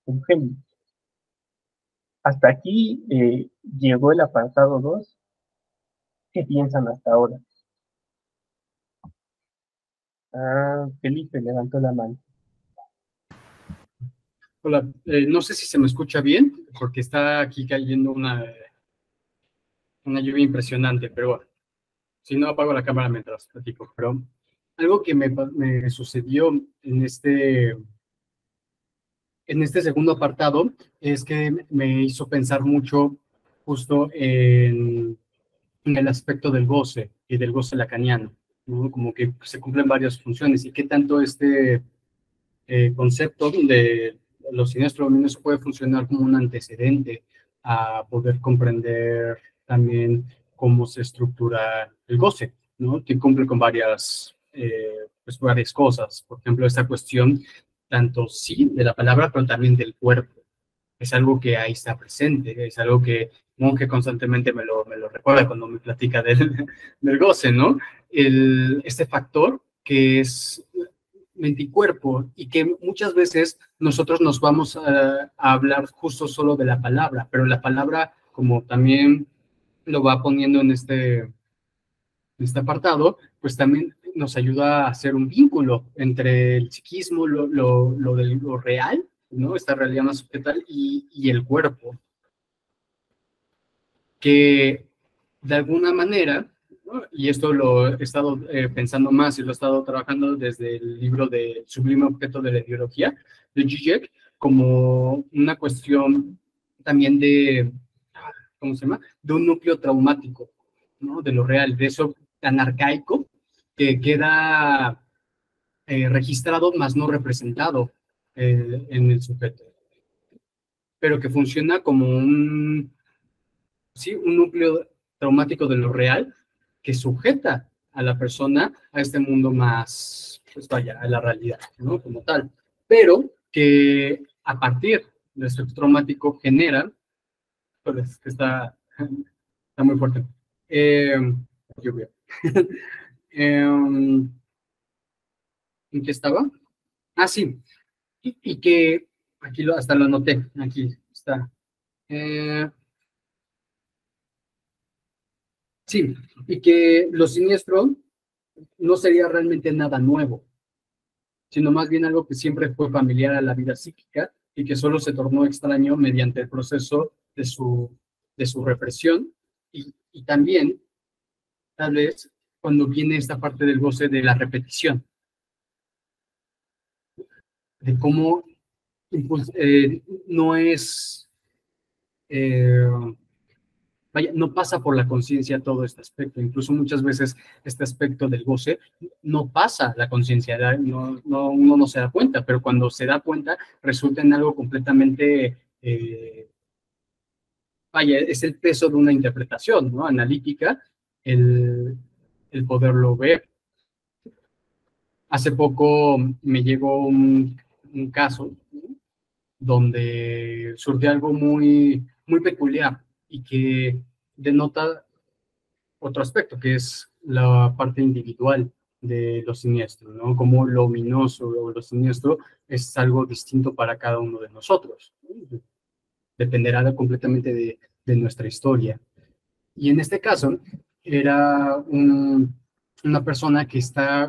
un genio. Hasta aquí llegó el apartado 2. ¿Qué piensan hasta ahora? Felipe levantó la mano. Hola, no sé si se me escucha bien, porque está aquí cayendo una lluvia impresionante, pero bueno, si no apago la cámara mientras platico. Pero algo que me sucedió en este segundo apartado es que me hizo pensar mucho justo en el aspecto del goce y del goce lacaniano, ¿no? Como que se cumplen varias funciones y qué tanto este concepto de los siniestros dominios puede funcionar como un antecedente a poder comprender también cómo se estructura el goce, ¿no? Que cumple con pues varias cosas. Por ejemplo, esta cuestión tanto sí de la palabra, pero también del cuerpo. Es algo que ahí está presente, es algo que Monge constantemente me lo recuerda cuando me platica del goce, ¿no? Este factor que es mente y cuerpo, y que muchas veces nosotros nos vamos a hablar justo solo de la palabra, pero la palabra, como también lo va poniendo en este apartado, pues también nos ayuda a hacer un vínculo entre el psiquismo, lo real, ¿no? Esta realidad más objetal y el cuerpo, que de alguna manera, ¿no? Y esto lo he estado pensando más y lo he estado trabajando desde el libro de Sublime Objeto de la Ideología, de Zizek, como una cuestión también ¿cómo se llama? De un núcleo traumático, ¿no? De lo real, de eso tan arcaico que queda registrado, más no representado en el sujeto, pero que funciona como sí, un núcleo traumático de lo real que sujeta a la persona a este mundo más, pues vaya, a la realidad, ¿no? Como tal, pero que a partir de este traumático genera, pues que está muy fuerte. Lluvia. ¿En qué estaba? Ah, sí. Y que, aquí hasta lo anoté, aquí está. Sí, y que lo siniestro no sería realmente nada nuevo, sino más bien algo que siempre fue familiar a la vida psíquica y que solo se tornó extraño mediante el proceso de su represión y también, tal vez, cuando viene esta parte del goce de la repetición, de cómo no es, eh, vaya, no pasa por la conciencia todo este aspecto. Incluso muchas veces este aspecto del goce no pasa la conciencia, uno no se da cuenta, pero cuando se da cuenta resulta en algo completamente, vaya, es el peso de una interpretación, ¿no? Analítica, el, el poderlo ver. Hace poco me llegó un caso, ¿no?, donde surgió algo muy peculiar y que denota otro aspecto, que es la parte individual de lo siniestro, ¿no? Como lo ominoso o lo siniestro es algo distinto para cada uno de nosotros, ¿no? Dependerá completamente de nuestra historia. Y en este caso, era una persona que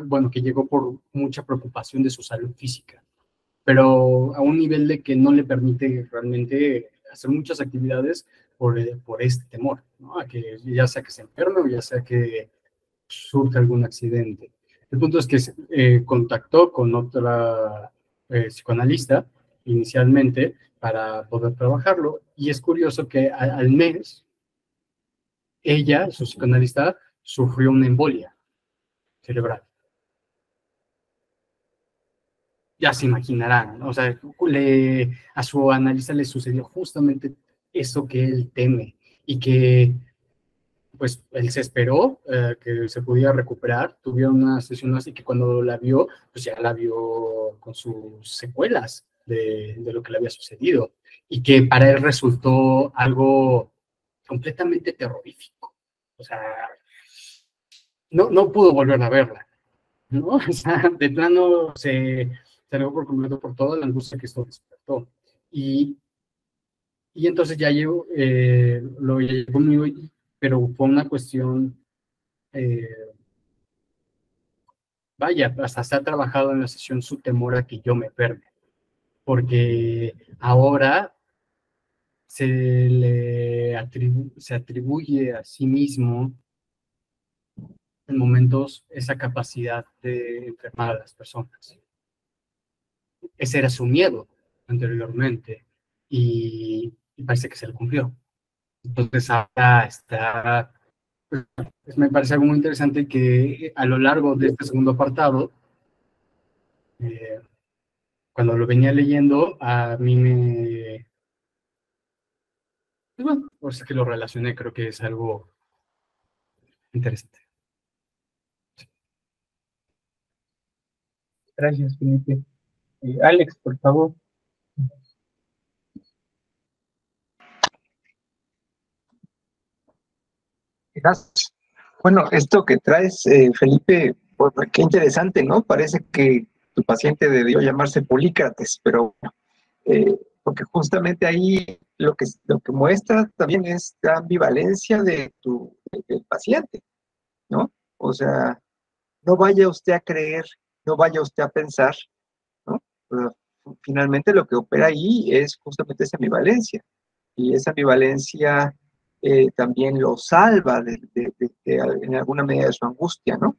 bueno, que llegó por mucha preocupación de su salud física, pero a un nivel de que no le permite realmente hacer muchas actividades por este temor, ¿no? A que ya sea que se enferme o ya sea que surja algún accidente. El punto es que contactó con otra psicoanalista inicialmente para poder trabajarlo, y es curioso que al mes ella, su psicoanalista, sufrió una embolia cerebral. Ya se imaginarán, o sea, a su analista le sucedió justamente eso que él teme y que pues él se esperó que se pudiera recuperar, tuvieron una sesión así que cuando la vio, pues ya la vio con sus secuelas de lo que le había sucedido y que para él resultó algo completamente terrorífico. O sea, no pudo volver a verla, ¿no? O sea, de plano se negó por completo por toda la angustia que esto despertó. Y entonces ya lo llevó conmigo, pero fue una cuestión, eh, vaya, hasta se ha trabajado en la sesión su temor a que yo me enferme, porque ahora se atribuye a sí mismo en momentos esa capacidad de enfermar a las personas. Ese era su miedo anteriormente y parece que se le cumplió. Entonces ahora está, pues, me parece algo muy interesante que a lo largo de este segundo apartado, eh, cuando lo venía leyendo, a mí pues bueno, por eso que lo relacioné, creo que es algo interesante. Gracias, Felipe. Alex, por favor. Gracias. Bueno, esto que traes, Felipe, pues, qué interesante, ¿no? Parece que tu paciente debió llamarse Polícrates, pero porque justamente ahí lo que muestra también es la ambivalencia del paciente, ¿no? O sea, no vaya usted a creer, no vaya usted a pensar, ¿no? Pero finalmente lo que opera ahí es justamente esa ambivalencia, y esa ambivalencia también lo salva en alguna medida de su angustia, ¿no?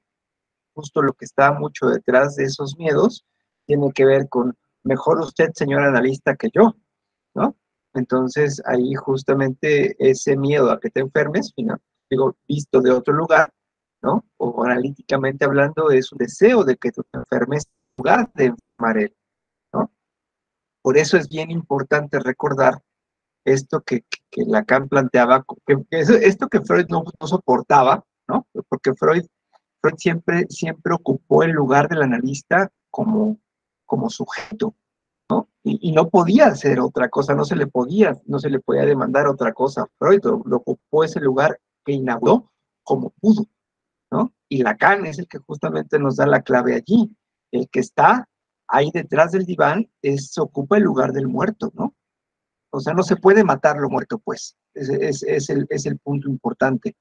Justo lo que está mucho detrás de esos miedos tiene que ver con mejor usted, señor analista, que yo, ¿no? Entonces ahí justamente ese miedo a que te enfermes, digo, visto de otro lugar, ¿no? O analíticamente hablando, es un deseo de que tú te enfermes en lugar de enfermar él, ¿no? Por eso es bien importante recordar esto que Lacan planteaba, esto que Freud no soportaba, ¿no? Porque Freud siempre ocupó el lugar del analista como sujeto, ¿no? Y no podía hacer otra cosa, no se le podía demandar otra cosa. Freud lo ocupó ese lugar que inauguró como pudo, ¿no? Y Lacan es el que justamente nos da la clave allí. El que está ahí detrás del diván ocupa el lugar del muerto, ¿no? O sea, no se puede matar lo muerto, pues. Es el punto importante.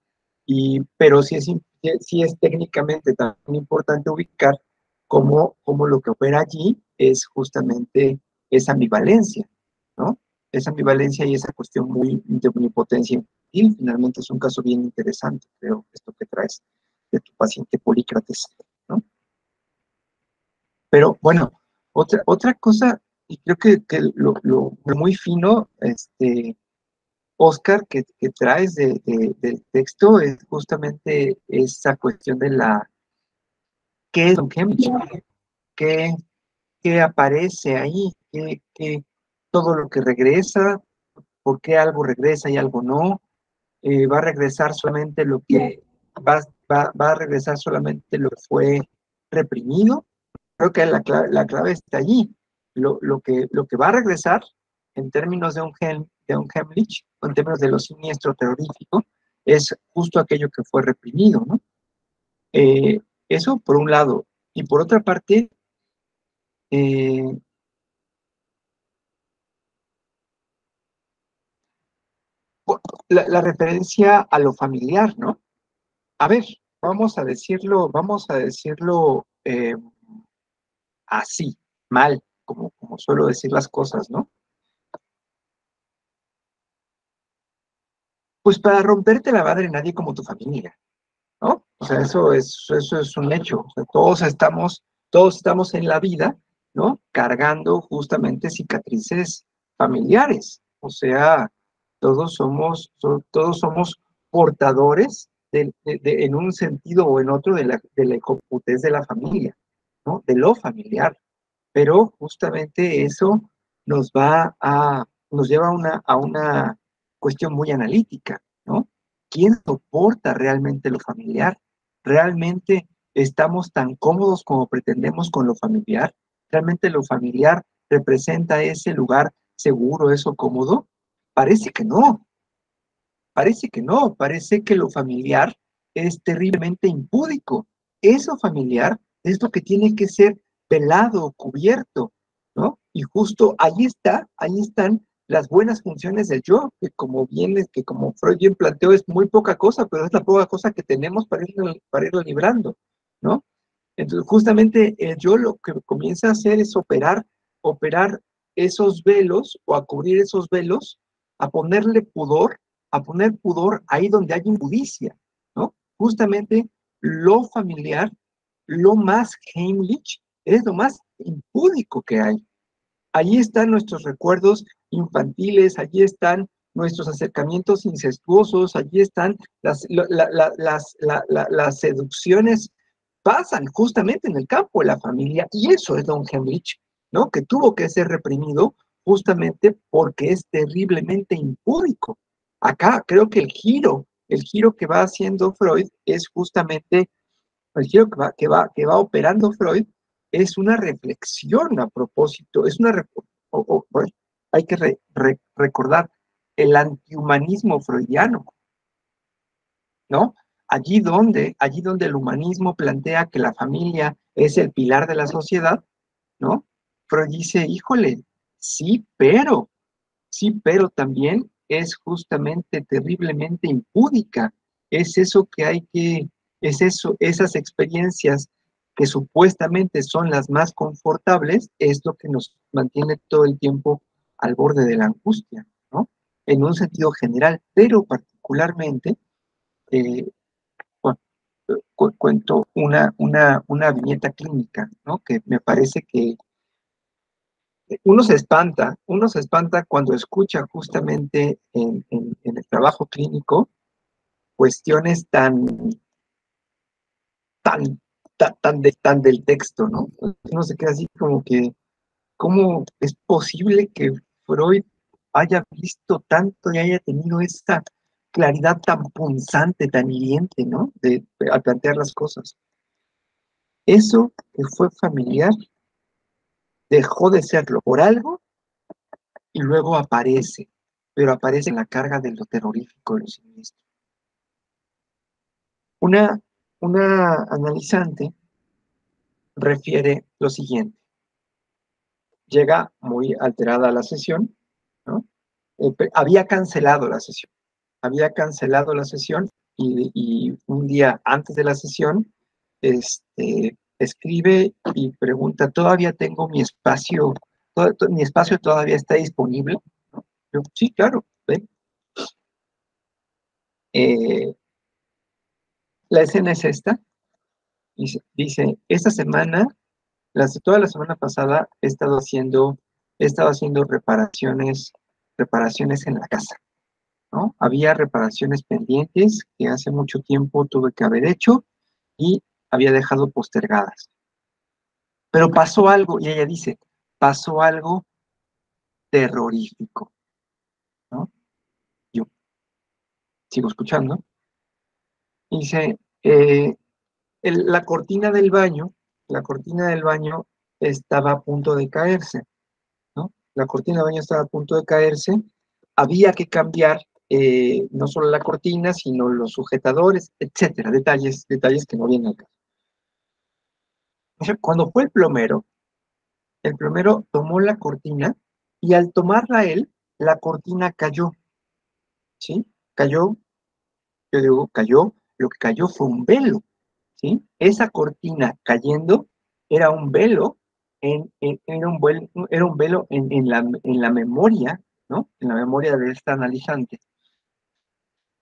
Pero sí es técnicamente tan importante ubicar cómo lo que opera allí es justamente esa ambivalencia, ¿no? Esa ambivalencia y esa cuestión de omnipotencia. Y finalmente es un caso bien interesante, creo, esto que traes de tu paciente Polícrates, ¿no? Pero bueno, otra cosa, y creo que lo muy fino, Oscar, que traes del texto es justamente esa cuestión de ¿qué es Don Cambridge? ¿Qué aparece ahí? Todo lo que regresa? ¿Por qué algo regresa y algo no? ¿Va a regresar solamente va a regresar solamente lo que fue reprimido? Creo que la clave está allí. Lo que va a regresar en términos de un Hemlich, en términos de lo siniestro terrorífico, es justo aquello que fue reprimido, ¿no? Eso por un lado. Y por otra parte, la referencia a lo familiar, ¿no? A ver, vamos a decirlo así, mal, como suelo decir las cosas, ¿no? Pues para romperte la madre nadie como tu familia, ¿no? O sea, eso es un hecho. O sea, todos estamos en la vida, ¿no? Cargando justamente cicatrices familiares. O sea, todos somos portadores en un sentido o en otro de la incompletez de la familia, ¿no? De lo familiar. Pero justamente eso nos lleva a una cuestión muy analítica, ¿no? ¿Quién soporta realmente lo familiar? ¿Realmente estamos tan cómodos como pretendemos con lo familiar? ¿Realmente lo familiar representa ese lugar seguro, eso cómodo? Parece que no, parece que lo familiar es terriblemente impúdico. Eso familiar es lo que tiene que ser velado, cubierto, ¿no? Y justo ahí están las buenas funciones del yo, que como Freud bien planteó, es muy poca cosa, pero es la poca cosa que tenemos para irlo librando, ¿no? Entonces, justamente el yo lo que comienza a hacer es operar esos velos o a cubrir esos velos, a poner pudor ahí donde hay impudicia, ¿no? Justamente lo familiar, lo más Heimlich, es lo más impúdico que hay. Allí están nuestros recuerdos infantiles, allí están nuestros acercamientos incestuosos, allí están las seducciones, pasan justamente en el campo de la familia, y eso es Don Hemlich, ¿no? Que tuvo que ser reprimido justamente porque es terriblemente impúdico. Acá creo que el giro que va haciendo Freud es justamente, el giro que va operando Freud es una reflexión a propósito, bueno, hay que recordar el antihumanismo freudiano, ¿no? Allí donde el humanismo plantea que la familia es el pilar de la sociedad, ¿no? Freud dice, híjole, sí, pero también es justamente terriblemente impúdica. Es eso esas experiencias que supuestamente son las más confortables, es lo que nos mantiene todo el tiempo al borde de la angustia, ¿no? En un sentido general, pero particularmente, eh, bueno, cuento una viñeta clínica, ¿no? Que me parece que uno se espanta cuando escucha justamente en el trabajo clínico cuestiones tan, tan del texto, ¿no? Uno se queda así como que, ¿cómo es posible que Freud haya visto tanto y haya tenido esta claridad tan punzante, tan hiriente, ¿no? Al plantear las cosas. Eso que fue familiar dejó de serlo por algo y luego aparece, pero aparece en la carga de lo terrorífico, de lo siniestro. Una analizante refiere lo siguiente. Llega muy alterada a la sesión, ¿no? Había cancelado la sesión. Y un día antes de la sesión, escribe y pregunta, ¿todavía tengo mi espacio? ¿Mi espacio todavía está disponible? Yo, sí, claro. ¿Ven? La escena es esta. Dice, esta semana, toda la semana pasada he estado haciendo reparaciones en la casa, ¿no? Había reparaciones pendientes que hace mucho tiempo tuve que haber hecho y había dejado postergadas. Pero pasó algo, y ella dice, pasó algo terrorífico, ¿no? Yo sigo escuchando. Dice, la cortina del baño estaba a punto de caerse, ¿no? La cortina del baño estaba a punto de caerse, había que cambiar no solo la cortina, sino los sujetadores, etcétera, detalles que no vienen al caso. O sea, cuando fue el plomero tomó la cortina y al tomarla él, la cortina cayó, ¿sí? Cayó, yo digo, cayó, lo que cayó fue un velo, ¿sí? Esa cortina cayendo era un velo, era un velo en la memoria, ¿no? En la memoria de esta analizante.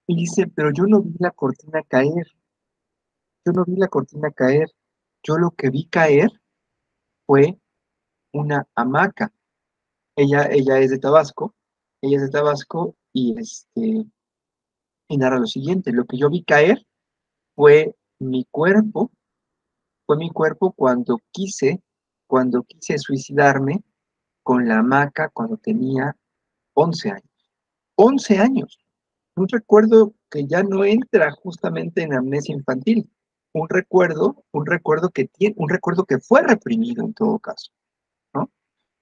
Y dice, pero yo no vi la cortina caer, yo lo que vi caer fue una hamaca. Ella es de Tabasco, y narra lo siguiente, lo que yo vi caer fue mi cuerpo, cuando quise suicidarme con la hamaca cuando tenía 11 años. 11 años. Un recuerdo que ya no entra justamente en amnesia infantil. Un recuerdo que fue reprimido en todo caso, ¿no?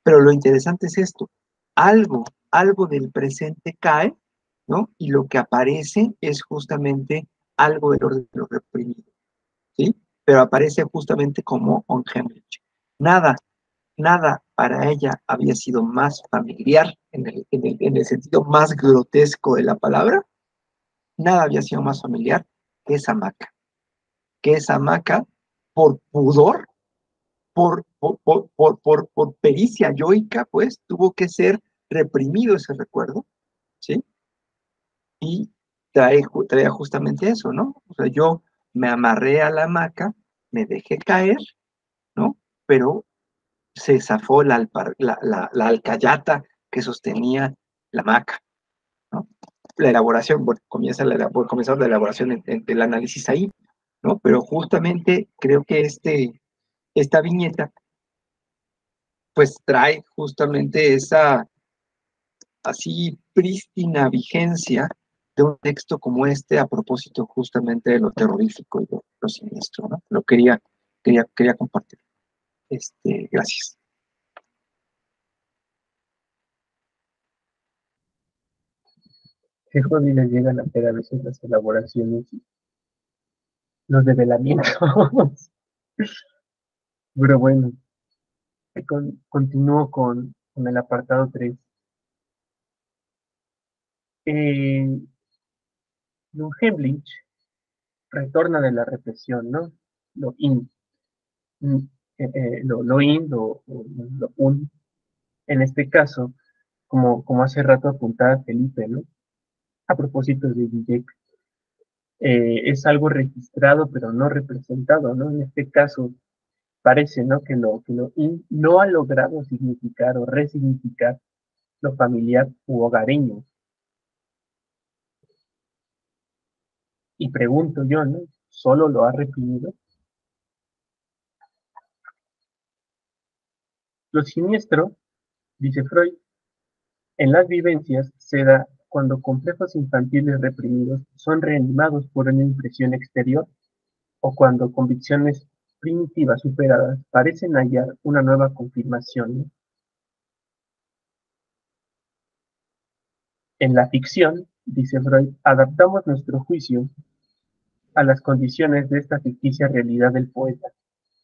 Pero lo interesante es esto. Algo del presente cae, ¿no? Y lo que aparece es justamente algo del orden de lo reprimido, ¿sí? Pero aparece justamente como Unheimlich. Nada para ella había sido más familiar en el sentido más grotesco de la palabra. Nada había sido más familiar que esa hamaca. Por pudor, por pericia yoica, pues, tuvo que ser reprimido ese recuerdo, ¿sí? Y traía justamente eso, ¿no? O sea, yo me amarré a la hamaca, me dejé caer, ¿no? Pero se zafó la alcayata que sostenía la hamaca, ¿no? La elaboración, bueno, comenzar la elaboración del análisis ahí, ¿no? Pero justamente creo que esta viñeta, pues trae justamente esa así prístina vigencia de un texto como este a propósito justamente de lo terrorífico y lo siniestro, ¿no? Lo quería compartir. Gracias. Qué jodidas llegan a hacer a veces las elaboraciones y los develamientos. Pero bueno, continúo con el apartado 3. Hemlich retorna de la represión, ¿no? Lo in, mm, lo in, lo un. En este caso, como hace rato apuntaba Felipe, ¿no? A propósito de Villegas, es algo registrado pero no representado, ¿no? En este caso, parece, ¿no? Que lo in no ha logrado significar o resignificar lo familiar u hogareño. Y pregunto yo, ¿no? ¿Solo lo ha reprimido? Lo siniestro, dice Freud, en las vivencias se da cuando complejos infantiles reprimidos son reanimados por una impresión exterior o cuando convicciones primitivas superadas parecen hallar una nueva confirmación, ¿no? En la ficción, dice Freud, adaptamos nuestro juicio a las condiciones de esta ficticia realidad del poeta.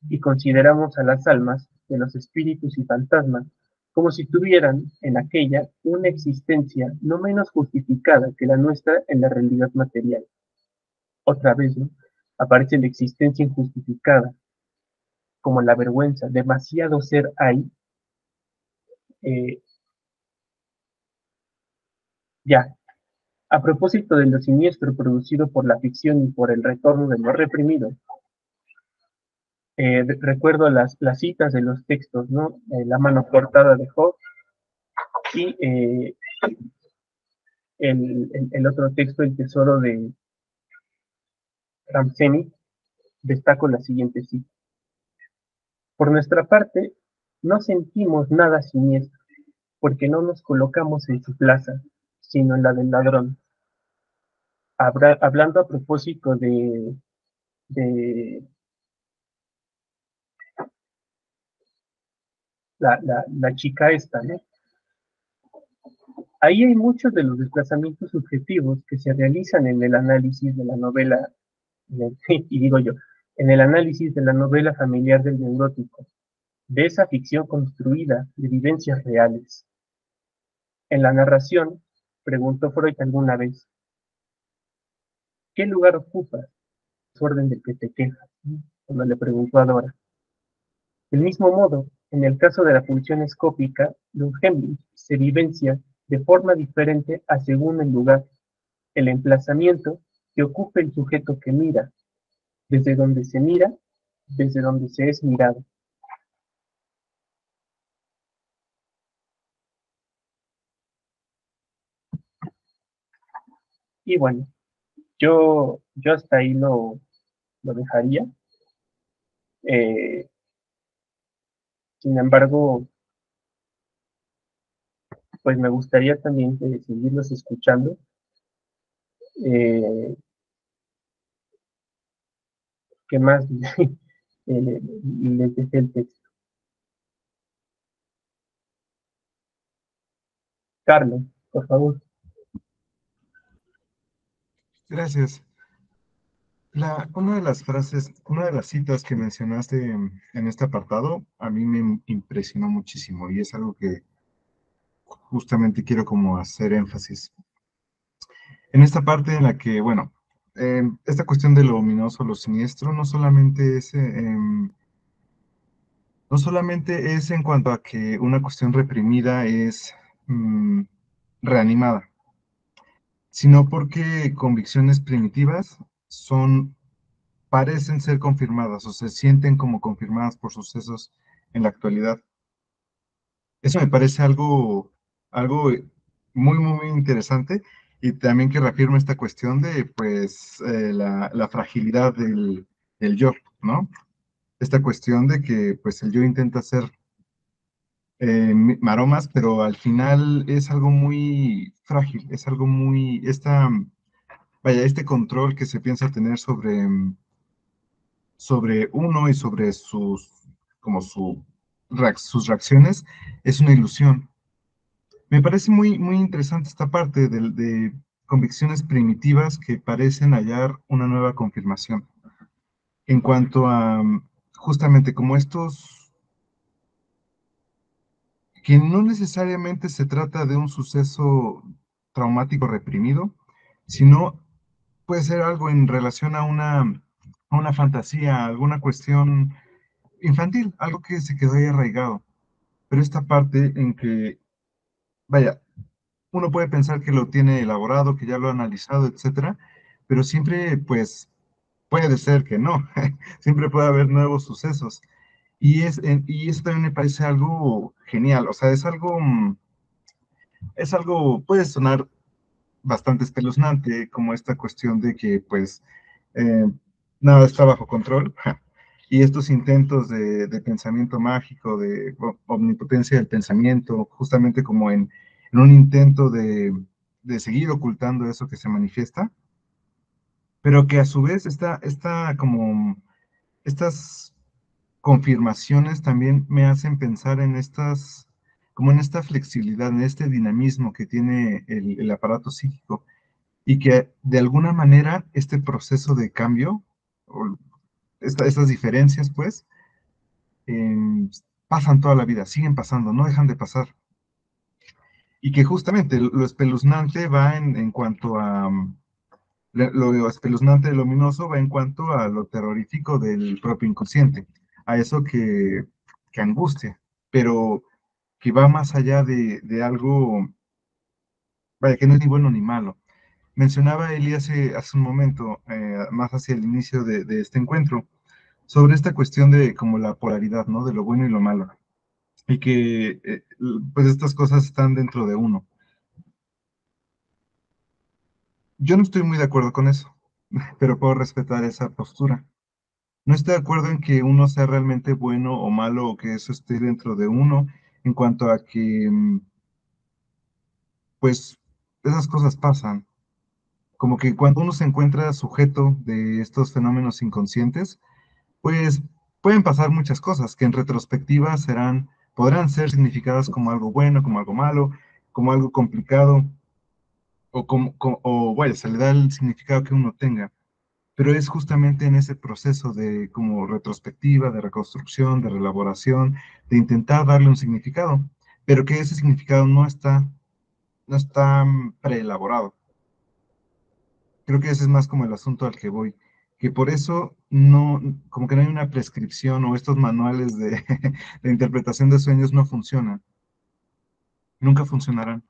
y consideramos a las almas de los espíritus y fantasmas como si tuvieran en aquella una existencia no menos justificada que la nuestra en la realidad material. Otra vez, ¿no? Aparece la existencia injustificada, como la vergüenza, demasiado ser hay. eh, ya, a propósito de lo siniestro producido por la ficción y por el retorno de lo reprimido, recuerdo las citas de los textos, ¿no? La mano cortada de Job y el otro texto, El tesoro de Ramseni, destaco la siguiente cita. Por nuestra parte, no sentimos nada siniestro, porque no nos colocamos en su plaza, sino en la del ladrón. Hablando a propósito de la chica esta, ¿no? Ahí hay muchos de los desplazamientos subjetivos que se realizan en el análisis de la novela, y digo yo, en el análisis de la novela familiar del neurótico, de esa ficción construida de vivencias reales. En la narración, preguntó Freud alguna vez, ¿qué lugar ocupa el desorden del que te quejas? Cuando le preguntó a Dora. Del mismo modo, en el caso de la función escópica, Dunhemlich se vivencia de forma diferente a según el lugar, el emplazamiento que ocupe el sujeto que mira, desde donde se mira, desde donde se es mirado. Y bueno, yo hasta ahí lo dejaría. Sin embargo, pues me gustaría también seguirlos escuchando. ¿Qué más? Les dejé el texto. Carlos, por favor. Gracias. Una de las frases, una de las citas que mencionaste en este apartado, a mí me impresionó muchísimo y es algo que justamente quiero como hacer énfasis. En esta parte en la que, bueno, esta cuestión de lo ominoso, lo siniestro, no solamente es en cuanto a que una cuestión reprimida es reanimada, sino porque convicciones primitivas parecen ser confirmadas o se sienten como confirmadas por sucesos en la actualidad. Eso me parece algo muy, muy interesante y también que reafirma esta cuestión de, pues, la fragilidad del yo, ¿no? Esta cuestión de que, pues, el yo intenta hacer maromas, pero al final es algo muy frágil, es algo muy, vaya, este control que se piensa tener sobre uno y sobre sus reacciones es una ilusión. Me parece muy, muy interesante esta parte de convicciones primitivas que parecen hallar una nueva confirmación. En cuanto a justamente como estos, que no necesariamente se trata de un suceso traumático reprimido, sino puede ser algo en relación a una fantasía, alguna cuestión infantil, algo que se quedó ahí arraigado. Pero esta parte en que, vaya, uno puede pensar que lo tiene elaborado, que ya lo ha analizado, etcétera, pero siempre, pues, puede ser que no. Siempre puede haber nuevos sucesos. Y eso también me parece algo genial. O sea, puede sonar bastante espeluznante, como esta cuestión de que, pues, eh, nada está bajo control. Y estos intentos de pensamiento mágico, de omnipotencia del pensamiento, justamente como en un intento de seguir ocultando eso que se manifiesta, pero que a su vez estas confirmaciones también me hacen pensar como en esta flexibilidad, en este dinamismo que tiene el aparato psíquico, y que de alguna manera este proceso de cambio, o estas diferencias, pues, pasan toda la vida, siguen pasando, no dejan de pasar. Y que justamente lo espeluznante va en cuanto a, lo espeluznante, lo luminoso va en cuanto a lo terrorífico del propio inconsciente, a eso que angustia, pero que va más allá de algo, vaya, que no es ni bueno ni malo. Mencionaba Eli hace un momento, más hacia el inicio de este encuentro, sobre esta cuestión de como la polaridad, ¿no? De lo bueno y lo malo. Y que pues estas cosas están dentro de uno. Yo no estoy muy de acuerdo con eso, pero puedo respetar esa postura. No estoy de acuerdo en que uno sea realmente bueno o malo o que eso esté dentro de uno en cuanto a que, pues, esas cosas pasan. Como que cuando uno se encuentra sujeto de estos fenómenos inconscientes, pues pueden pasar muchas cosas que en retrospectiva podrán ser significadas como algo bueno, como algo malo, como algo complicado, o bueno, se le da el significado que uno tenga. Pero es justamente en ese proceso de como retrospectiva, de reconstrucción, de reelaboración, de intentar darle un significado, pero que ese significado no está preelaborado. Creo que ese es más como el asunto al que voy, que por eso no, como que no hay una prescripción o estos manuales de, de interpretación de sueños no funcionan, nunca funcionarán.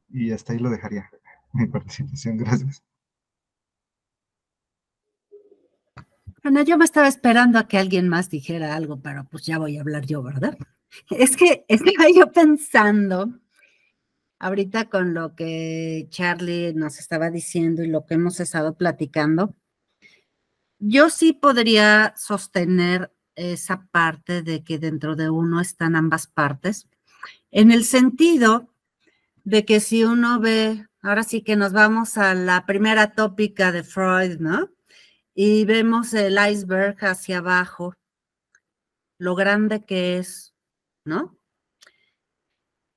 Y hasta ahí lo dejaría mi participación. Gracias. Bueno, yo me estaba esperando a que alguien más dijera algo, pero pues ya voy a hablar yo, ¿verdad? Es que estaba yo pensando, ahorita con lo que Charlie nos estaba diciendo y lo que hemos estado platicando, yo sí podría sostener esa parte de que dentro de uno están ambas partes, en el sentido de que si uno ve, ahora sí que nos vamos a la primera tópica de Freud, ¿no? Y vemos el iceberg hacia abajo, lo grande que es, ¿no?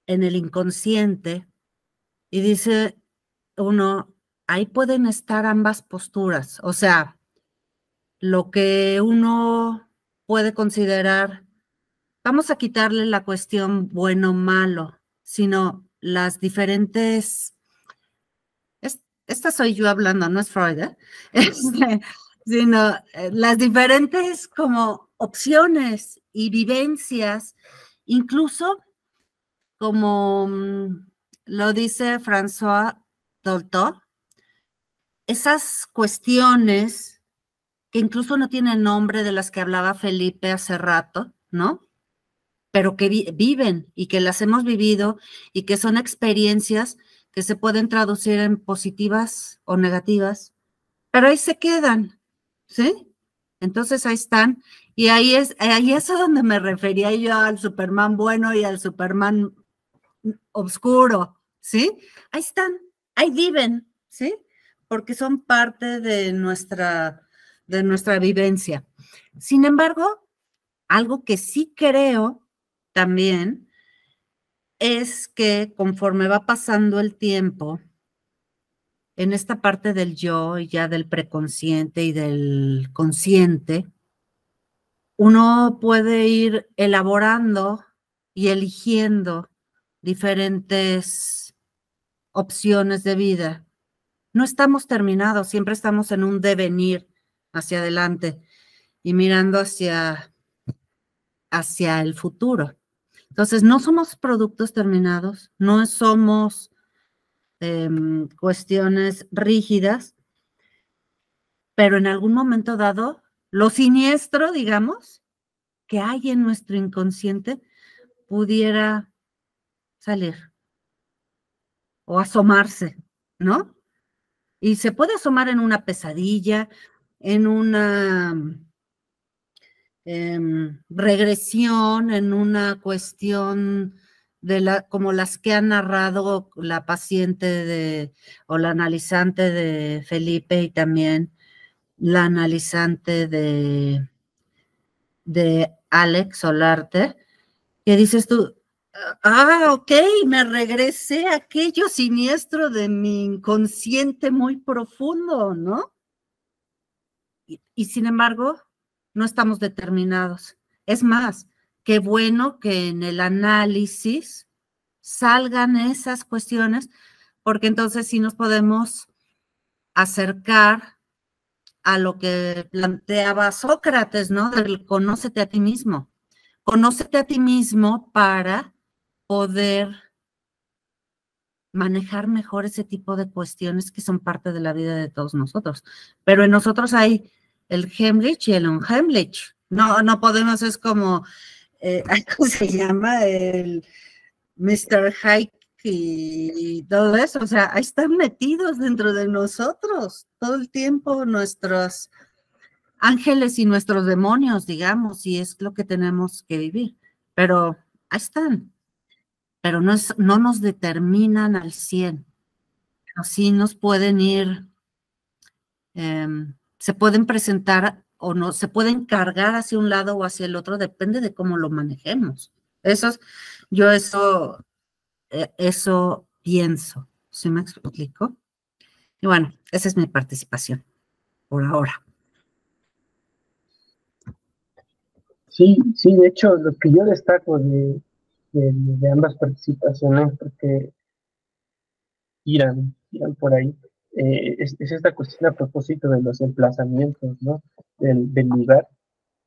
En el inconsciente, y dice uno, ahí pueden estar ambas posturas, o sea, lo que uno puede considerar, vamos a quitarle la cuestión bueno-malo, sino las diferentes, esta soy yo hablando, no es Freud, ¿eh? Sino las diferentes como opciones y vivencias, incluso como lo dice François Dolto, esas cuestiones que incluso no tienen nombre de las que hablaba Felipe hace rato, ¿no? Pero que viven y que las hemos vivido y que son experiencias que se pueden traducir en positivas o negativas, pero ahí se quedan, ¿sí? Entonces ahí están, y ahí es a donde me refería yo al Superman bueno y al Superman oscuro, ¿sí? Ahí están, ahí viven, ¿sí? Porque son parte de nuestra vivencia. Sin embargo, algo que sí creo también es que conforme va pasando el tiempo, en esta parte del yo y ya del preconsciente y del consciente, uno puede ir elaborando y eligiendo diferentes opciones de vida. No estamos terminados, siempre estamos en un devenir hacia adelante y mirando hacia el futuro. Entonces, no somos productos terminados, no somos cuestiones rígidas, pero en algún momento dado, lo siniestro, digamos, que hay en nuestro inconsciente pudiera salir o asomarse, ¿no? Y se puede asomar en una pesadilla, en una regresión, en una cuestión como las que ha narrado la paciente o la analizante de Felipe y también la analizante de Alex Solarte, que dices tú, ok, me regresé a aquello siniestro de mi inconsciente muy profundo, ¿no? Y sin embargo, no estamos determinados. Es más, qué bueno que en el análisis salgan esas cuestiones, porque entonces sí nos podemos acercar a lo que planteaba Sócrates, ¿no? Del conócete a ti mismo. Conócete a ti mismo para poder manejar mejor ese tipo de cuestiones que son parte de la vida de todos nosotros. Pero en nosotros hay el Heimlich y el Unheimlich. No podemos, es como, ¿cómo se llama? El Mr. Hyde y todo eso. O sea, ahí están metidos dentro de nosotros todo el tiempo nuestros ángeles y nuestros demonios, digamos, y es lo que tenemos que vivir. Pero ahí están. Pero no nos determinan al 100. Así nos pueden ir, se pueden presentar o no, se pueden cargar hacia un lado o hacia el otro, depende de cómo lo manejemos. Eso pienso. ¿Sí me explico? Y bueno, esa es mi participación por ahora. Sí, sí, de hecho, lo que yo destaco de ambas participaciones, porque irán por ahí, es esta cuestión a propósito de los emplazamientos, ¿no? Del lugar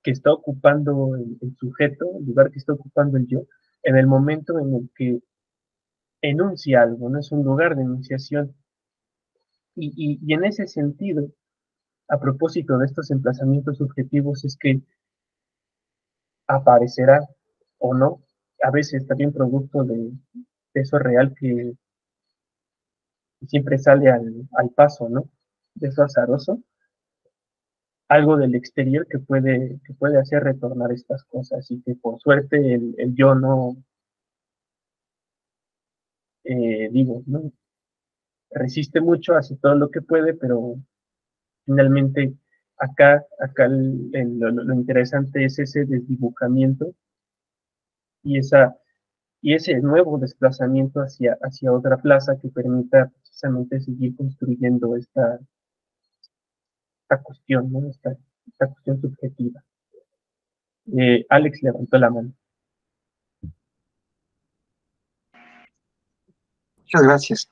que está ocupando el sujeto, el lugar que está ocupando el yo, en el momento en el que enuncia algo, no es un lugar de enunciación. Y en ese sentido, a propósito de estos emplazamientos subjetivos, es que aparecerá o no, a veces también producto de eso real que siempre sale al paso, ¿no? De eso azaroso, algo del exterior que puede hacer retornar estas cosas y que por suerte el yo no, ¿no? Resiste mucho, hace todo lo que puede, pero finalmente acá lo interesante es ese desdibujamiento y y ese nuevo desplazamiento hacia otra plaza que permita precisamente seguir construyendo esta cuestión, ¿no? Esta cuestión subjetiva. Alex levantó la mano. Muchas gracias.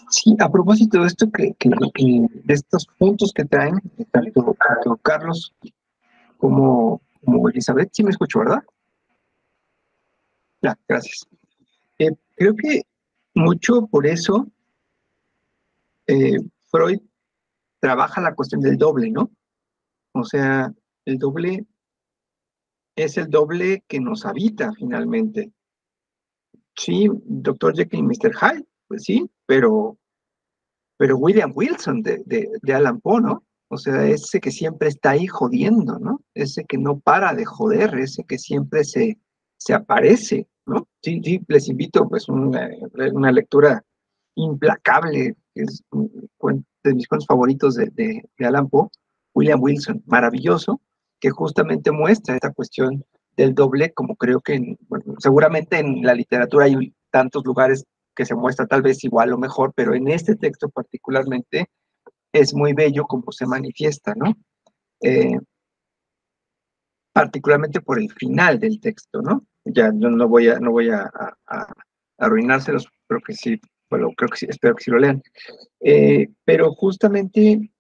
Sí, a propósito de esto, de estos puntos que traen, tanto Carlos como Elizabeth, sí me escucho, ¿verdad? Ya, gracias. Creo que mucho por eso Freud trabaja la cuestión del doble, ¿no? O sea, el doble es el doble que nos habita finalmente. Sí, Dr. Jekyll y Mr. Hyde, pues sí, pero William Wilson de Alan Poe, ¿no? O sea, ese que siempre está ahí jodiendo, ¿no? Ese que no para de joder, ese que siempre se aparece, ¿no? Sí, les invito, pues, una lectura implacable, que es de mis cuentos favoritos de Alan Poe, William Wilson, maravilloso, que justamente muestra esta cuestión del doble, como creo que, bueno, seguramente en la literatura hay tantos lugares que se muestra tal vez igual o mejor, pero en este texto particularmente es muy bello como se manifiesta, ¿no? Particularmente por el final del texto, ¿no? Ya no voy a arruinárselos, pero que sí, bueno, creo que sí, espero que sí lo lean. Pero justamente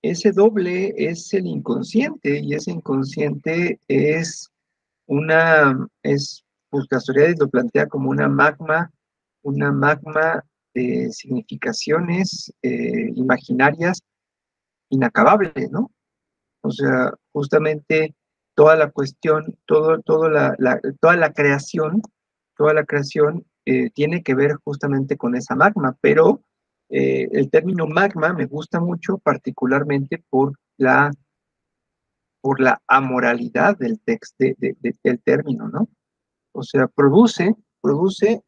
ese doble es el inconsciente, y ese inconsciente pues Castoriadis lo plantea como una magma de significaciones imaginarias inacabables, ¿no? O sea, justamente toda la cuestión, toda la creación tiene que ver justamente con esa magma, pero el término magma me gusta mucho particularmente por la amoralidad del texto, del término, ¿no? O sea, produce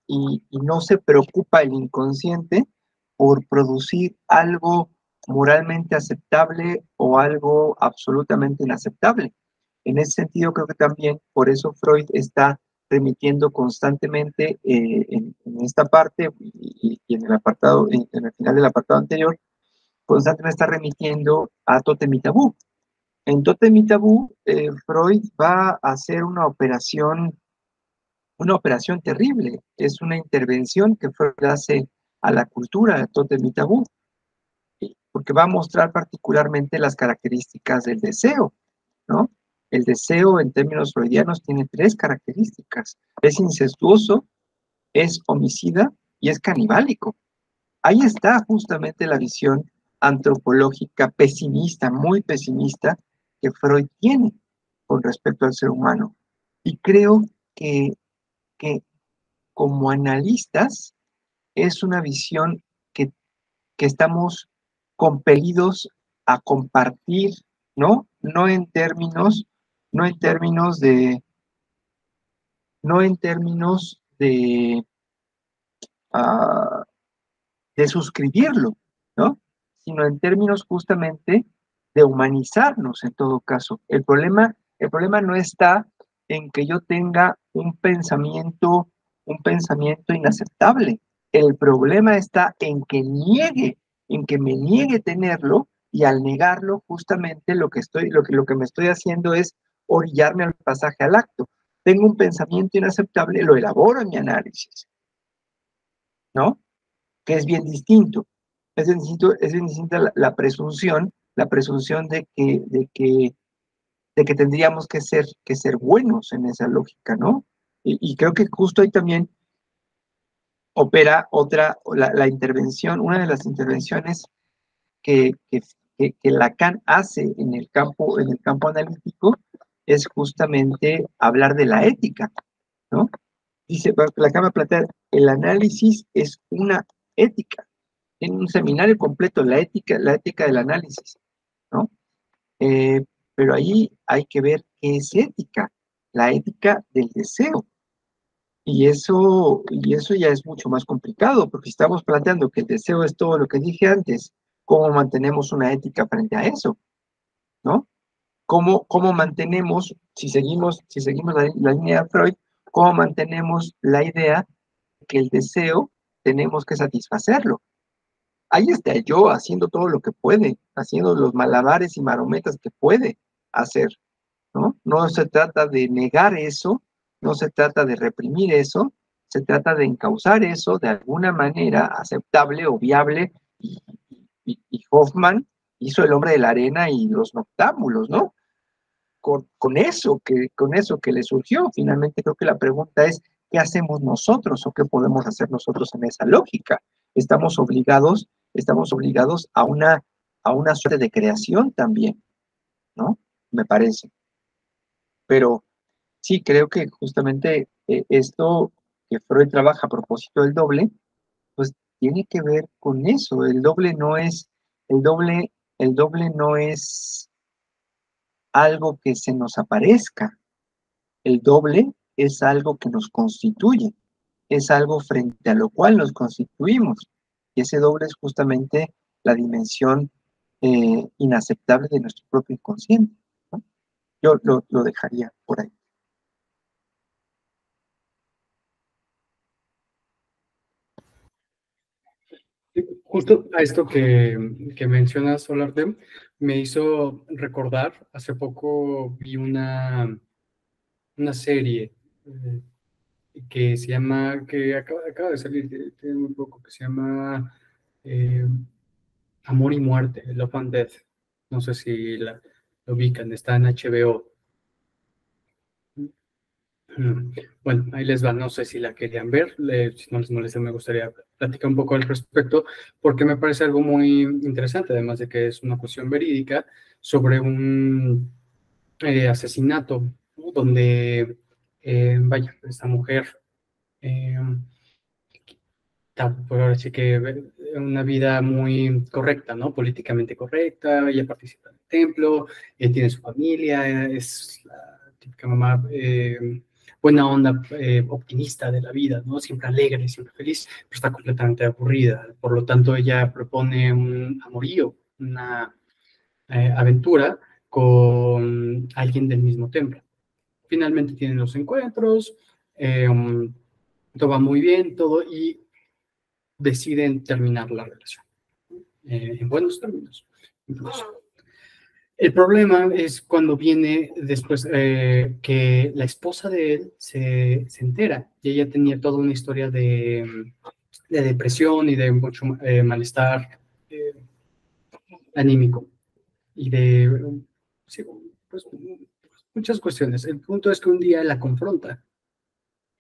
y no se preocupa el inconsciente por producir algo moralmente aceptable o algo absolutamente inaceptable. En ese sentido, creo que también por eso Freud está remitiendo constantemente en esta parte y en el apartado, en el final del apartado anterior, constantemente está remitiendo a Totem y Tabú. En Tótem y Tabú, Freud va a hacer una operación terrible. Es una intervención que Freud hace a la cultura de Tótem y Tabú, porque va a mostrar particularmente las características del deseo, ¿no? El deseo en términos freudianos tiene 3 características. Es incestuoso, es homicida y es canibálico. Ahí está justamente la visión antropológica pesimista, muy pesimista, que Freud tiene con respecto al ser humano. Y creo que, que como analistas es una visión que estamos compelidos a compartir, ¿no? No en términos de, no en términos ah, de suscribirlo, ¿no? Sino en términos justamente de humanizarnos en todo caso. El problema no está en que yo tenga un pensamiento inaceptable. El problema está en que me niegue tenerlo, y al negarlo, justamente lo que me estoy haciendo es orillarme al pasaje al acto. Tengo un pensamiento inaceptable, lo elaboro en mi análisis, ¿no? Que es bien distinto. Es bien distinta la presunción de que tendríamos que ser buenos en esa lógica, ¿no? Y creo que justo ahí también opera la intervención, una de las intervenciones que Lacan hace en el campo analítico, es justamente hablar de la ética, ¿no? Dice, Lacan va a plantear, el análisis es una ética, en un seminario completo, la ética del análisis, ¿no? Pero ahí hay que ver qué es ética, la ética del deseo. Y eso ya es mucho más complicado, porque estamos planteando que el deseo es todo lo que dije antes. ¿Cómo mantenemos una ética frente a eso? ¿No? ¿Cómo mantenemos, si seguimos la línea de Freud, cómo mantenemos la idea de que el deseo tenemos que satisfacerlo? Ahí está yo haciendo todo lo que puede, haciendo los malabares y marometas que puede hacer, ¿no? No se trata de negar eso, no se trata de reprimir eso, se trata de encauzar eso de alguna manera aceptable o viable, y Hoffman hizo El hombre de la arena y los noctámbulos, ¿no? Con eso que le surgió. Finalmente creo que la pregunta es, ¿qué hacemos nosotros o qué podemos hacer nosotros en esa lógica? Estamos obligados a una suerte de creación también, ¿no? Me parece. Pero sí, creo que justamente esto que Freud trabaja a propósito del doble, pues tiene que ver con eso. El doble no es algo que se nos aparezca. El doble es algo que nos constituye, es algo frente a lo cual nos constituimos. Y ese doble es justamente la dimensión inaceptable de nuestro propio inconsciente, ¿no? Yo lo dejaría por ahí. Justo a esto que mencionas, Solarte, me hizo recordar, hace poco vi una serie que se llama, que acaba de salir, tiene muy poco, que se llama Amor y Muerte, Love and Death. No sé si lo ubican, está en HBO. Bueno, ahí les va, no sé si la querían ver, si no les molesta me gustaría platicar un poco al respecto, porque me parece algo muy interesante, además de que es una cuestión verídica, sobre un asesinato, ¿no? Donde, vaya, esta mujer, pues ahora sí que una vida muy correcta, ¿no? Políticamente correcta, ella participa en el templo, tiene su familia, es la típica mamá buena onda, optimista de la vida, ¿no? Siempre alegre, siempre feliz, pero está completamente aburrida. Por lo tanto, ella propone un amorío, una aventura con alguien del mismo templo. Finalmente tienen los encuentros, todo va muy bien, todo, y deciden terminar la relación en buenos términos. Incluso. El problema es cuando viene después que la esposa de él se entera y ella tenía toda una historia de depresión y de mucho malestar anímico y de sí, pues, muchas cuestiones. El punto es que un día la confronta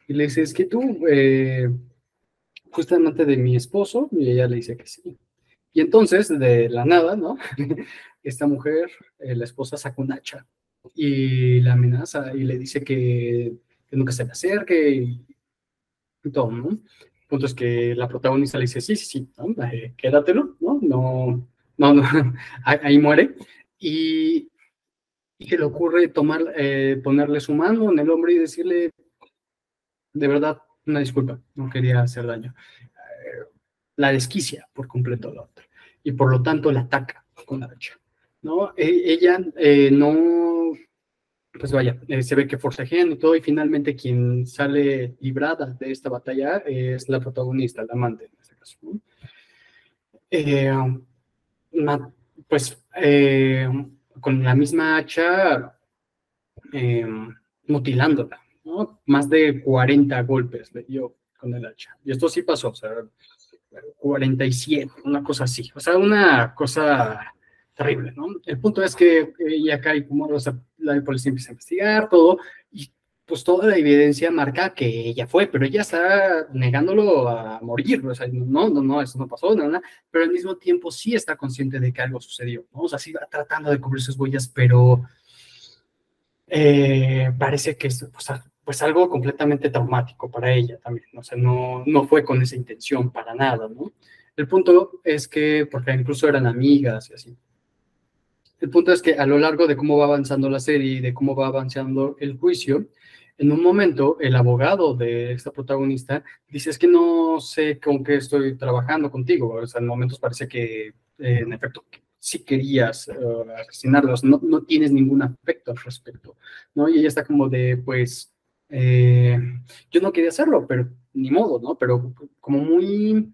y le dice, es que tú fuiste amante de mi esposo, y ella le dice que sí. Y entonces, de la nada, ¿no? Esta mujer, la esposa, saca un hacha y la amenaza y le dice que nunca se le acerque y todo, ¿no? El punto es que la protagonista le dice, sí, sí, sí, ¿no? Quédatelo, ¿no? No, no, no, ahí muere. Y se le ocurre ponerle su mano en el hombro y decirle, de verdad, una disculpa, no quería hacer daño. La desquicia por completo a la otra y por lo tanto la ataca con la hacha, ¿no? Ella no, pues vaya, se ve que forcejean y todo y finalmente quien sale librada de esta batalla es la protagonista, la amante en este caso, ¿no? Eh, pues con la misma hacha eh, mutilándola, ¿no? Más de 40 golpes le dio con el hacha. Y esto sí pasó, o sea, 47, una cosa así. O sea, una cosa terrible, ¿no? El punto es que ella cae como, o sea, la policía empieza a investigar todo y pues toda la evidencia marca que ella fue, pero ella está negándolo a morir, o sea, no, eso no pasó, nada, pero al mismo tiempo sí está consciente de que algo sucedió, ¿no? O sea, sí va tratando de cubrir sus huellas, pero parece que es pues algo completamente traumático para ella también, o sea, no fue con esa intención para nada, ¿no? El punto es que, porque incluso eran amigas y así, el punto es que a lo largo de cómo va avanzando la serie y de cómo va avanzando el juicio, en un momento el abogado de esta protagonista dice, es que no sé con qué estoy trabajando contigo, o sea, en momentos parece que en efecto sí querías asesinarlos, no tienes ningún afecto al respecto, ¿no? Y ella está como de, pues, yo no quería hacerlo, pero ni modo, ¿no? Pero como muy,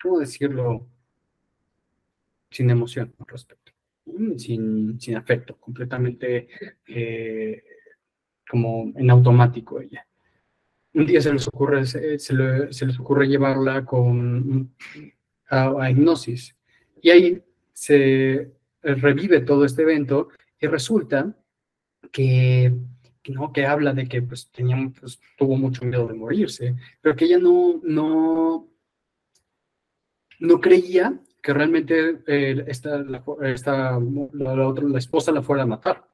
¿cómo decirlo? Sin emoción al respecto, sin afecto, completamente como en automático ella. Un día se les ocurre llevarla a hipnosis y ahí se revive todo este evento y resulta que, ¿no? Que habla de que pues, pues, tuvo mucho miedo de morirse, pero que ella no creía que realmente la esposa la fuera a matar.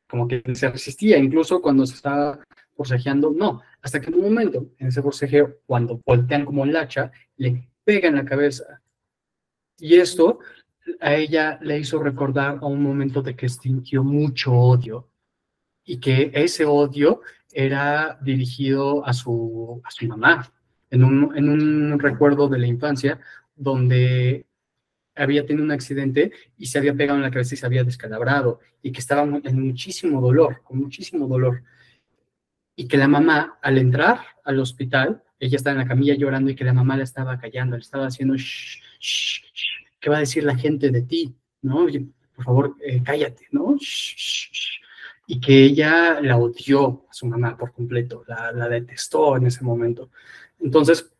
Como que se resistía, incluso cuando se estaba forcejeando, no. Hasta que en un momento, en ese forcejeo, cuando voltean como el hacha, le pega en la cabeza. Y esto a ella le hizo recordar a un momento de que sintió mucho odio y que ese odio era dirigido a su mamá, en un recuerdo de la infancia donde había tenido un accidente y se había pegado en la cabeza y se había descalabrado y que estaba en muchísimo dolor, con muchísimo dolor. Y que la mamá, al entrar al hospital, ella estaba en la camilla llorando y que la mamá la estaba callando, le estaba haciendo, shh, shh, shh, ¿qué va a decir la gente de ti? ¿No? Por favor, cállate, ¿no? Shh, shh, shh. Y que ella la odió a su mamá por completo, la detestó en ese momento. Entonces,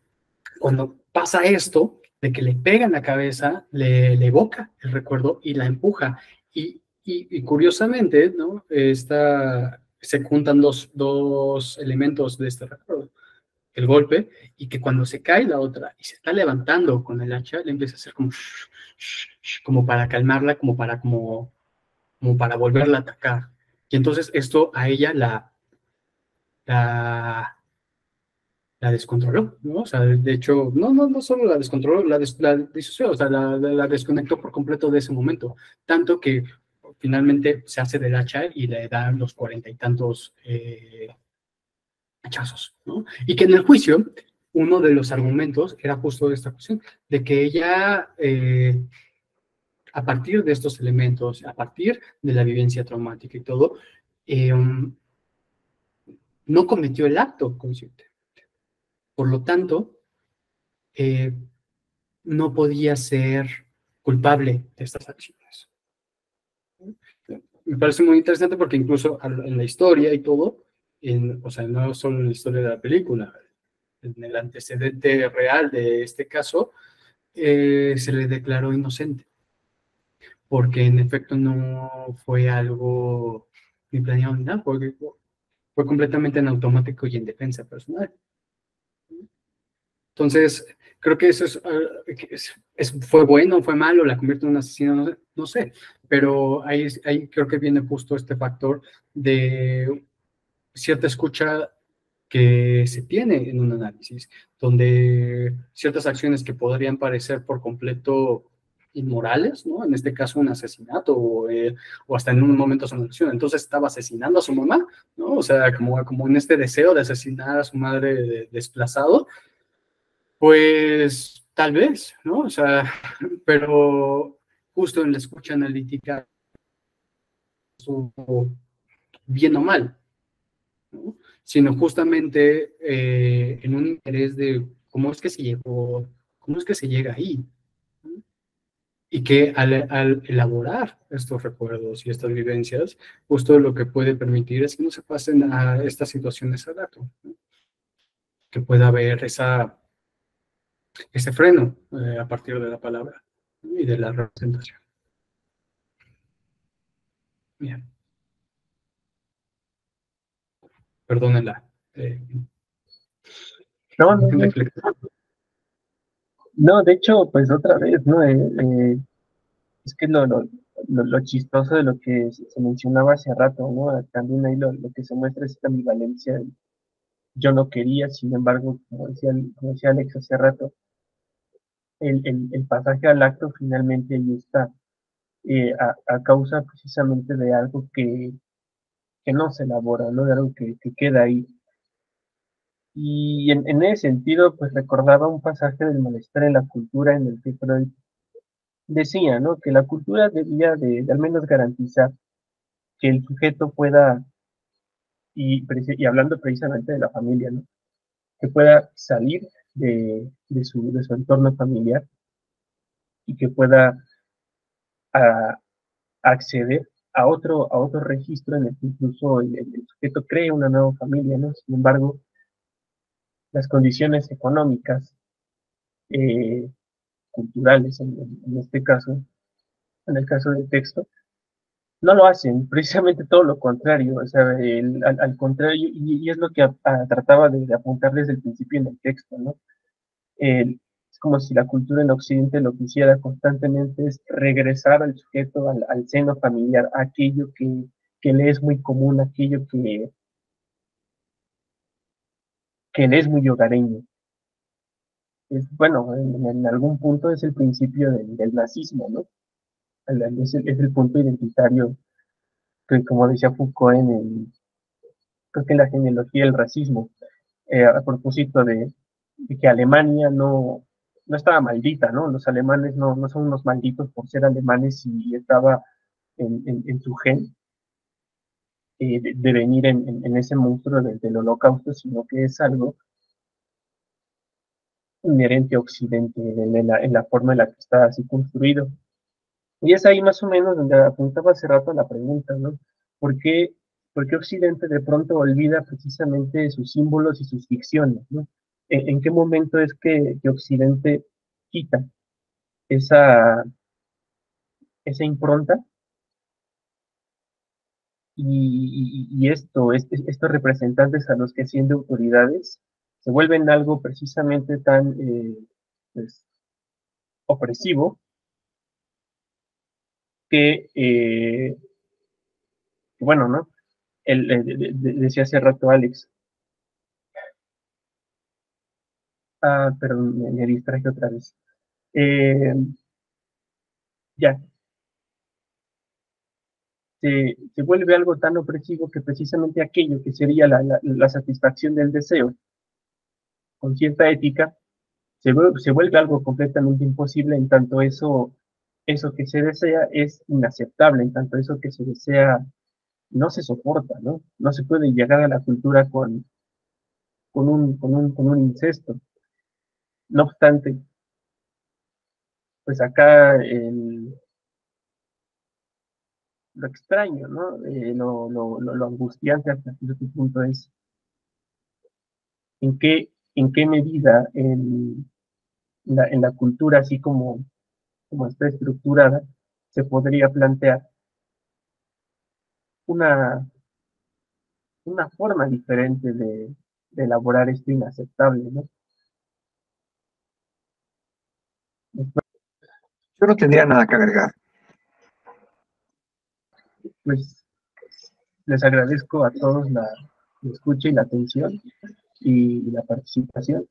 cuando pasa esto, de que le pega en la cabeza, le evoca el recuerdo y la empuja. Y curiosamente, ¿no? Se juntan dos elementos de este recuerdo. El golpe y que cuando se cae la otra y se está levantando con el hacha, le empieza a hacer como, como para calmarla, como para volverla a atacar. Y entonces esto a ella la descontroló, ¿no? O sea, de hecho, no solo la descontroló, la disoció, o sea, la desconectó por completo de ese momento, tanto que finalmente se hace del hacha y le da los 40 y tantos hachazos, ¿no? Y que en el juicio, uno de los argumentos era justo esta cuestión, de que ella, a partir de estos elementos, a partir de la vivencia traumática y todo, no cometió el acto consciente. Por lo tanto, no podía ser culpable de estas acciones. Me parece muy interesante porque incluso en la historia y todo, o sea, no solo en la historia de la película, en el antecedente real de este caso, se le declaró inocente, porque en efecto no fue algo ni planeado ni nada, porque fue completamente en automático y en defensa personal. Entonces, creo que eso fue bueno, fue malo, la convierte en un asesino, no sé, pero ahí creo que viene justo este factor de cierta escucha que se tiene en un análisis, donde ciertas acciones que podrían parecer por completo inmorales, ¿no? En este caso un asesinato o hasta en un momento su acción. Entonces estaba asesinando a su mamá, ¿no? O sea, como en este deseo de asesinar a su madre desplazado, pues tal vez, ¿no? O sea, pero justo en la escucha analítica, bien o mal, ¿no? Sino justamente en un interés de cómo es que se llegó, cómo es que se llega ahí, ¿no? Y que al elaborar estos recuerdos y estas vivencias, justo lo que puede permitir es que no se pasen a estas situaciones a rato, ¿no? Que pueda haber ese freno a partir de la palabra, ¿no? Y de la representación. Bien. Perdónenla. No, no, no. No, de hecho, pues otra vez, ¿no? Es que lo chistoso de lo que se mencionaba hace rato, ¿no? También ahí lo que se muestra es esta ambivalencia. Yo no quería, sin embargo, como decía Alex hace rato, el pasaje al acto finalmente ahí está, a causa precisamente de algo que no se elabora, ¿no? De algo que queda ahí. Y en ese sentido, pues recordaba un pasaje del Malestar en la Cultura en el que Freud decía, ¿no? Que la cultura debía de al menos garantizar que el sujeto pueda, y hablando precisamente de la familia, ¿no? Que pueda salir de su entorno familiar y que pueda a, acceder a otro registro en el que incluso el sujeto cree una nueva familia, ¿no? Sin embargo, las condiciones económicas, eh, culturales en este caso, en el caso del texto, no lo hacen, precisamente todo lo contrario, o sea, al contrario, y es lo que trataba de apuntar desde el principio en el texto, ¿no? Es como si la cultura en Occidente lo que hiciera constantemente es regresar al sujeto, al seno familiar, a aquello que le es muy común, aquello que le es muy hogareño. Bueno, en algún punto es el principio del nazismo, ¿no? Es el punto identitario que, como decía Foucault creo que en la genealogía del racismo, a propósito de que Alemania no estaba maldita, ¿no? Los alemanes no son unos malditos por ser alemanes y estaba en su gen de venir en ese monstruo del holocausto, sino que es algo inherente a Occidente en la forma en la que está así construido. Y es ahí más o menos donde apuntaba hace rato la pregunta, ¿no? ¿Por qué, por qué Occidente de pronto olvida precisamente sus símbolos y sus ficciones, ¿no? ¿En qué momento es que Occidente quita esa, esa impronta y estos representantes a los que siendo autoridades se vuelven algo precisamente tan pues, opresivo que, bueno, ¿no? Decía hace rato Alex, perdón, me distraje otra vez. Eh, ya, se vuelve algo tan opresivo que precisamente aquello que sería la satisfacción del deseo con cierta ética se vuelve algo completamente imposible en tanto eso que se desea es inaceptable, en tanto eso que se desea no se soporta, ¿no? No se puede llegar a la cultura con un incesto. No obstante, pues acá lo extraño, ¿no? Lo angustiante hasta cierto punto es en qué medida en la cultura, así como está estructurada, se podría plantear una, una forma diferente de elaborar esto inaceptable, ¿no? Yo no tendría nada que agregar. Pues les agradezco a todos la escucha y la atención y la participación.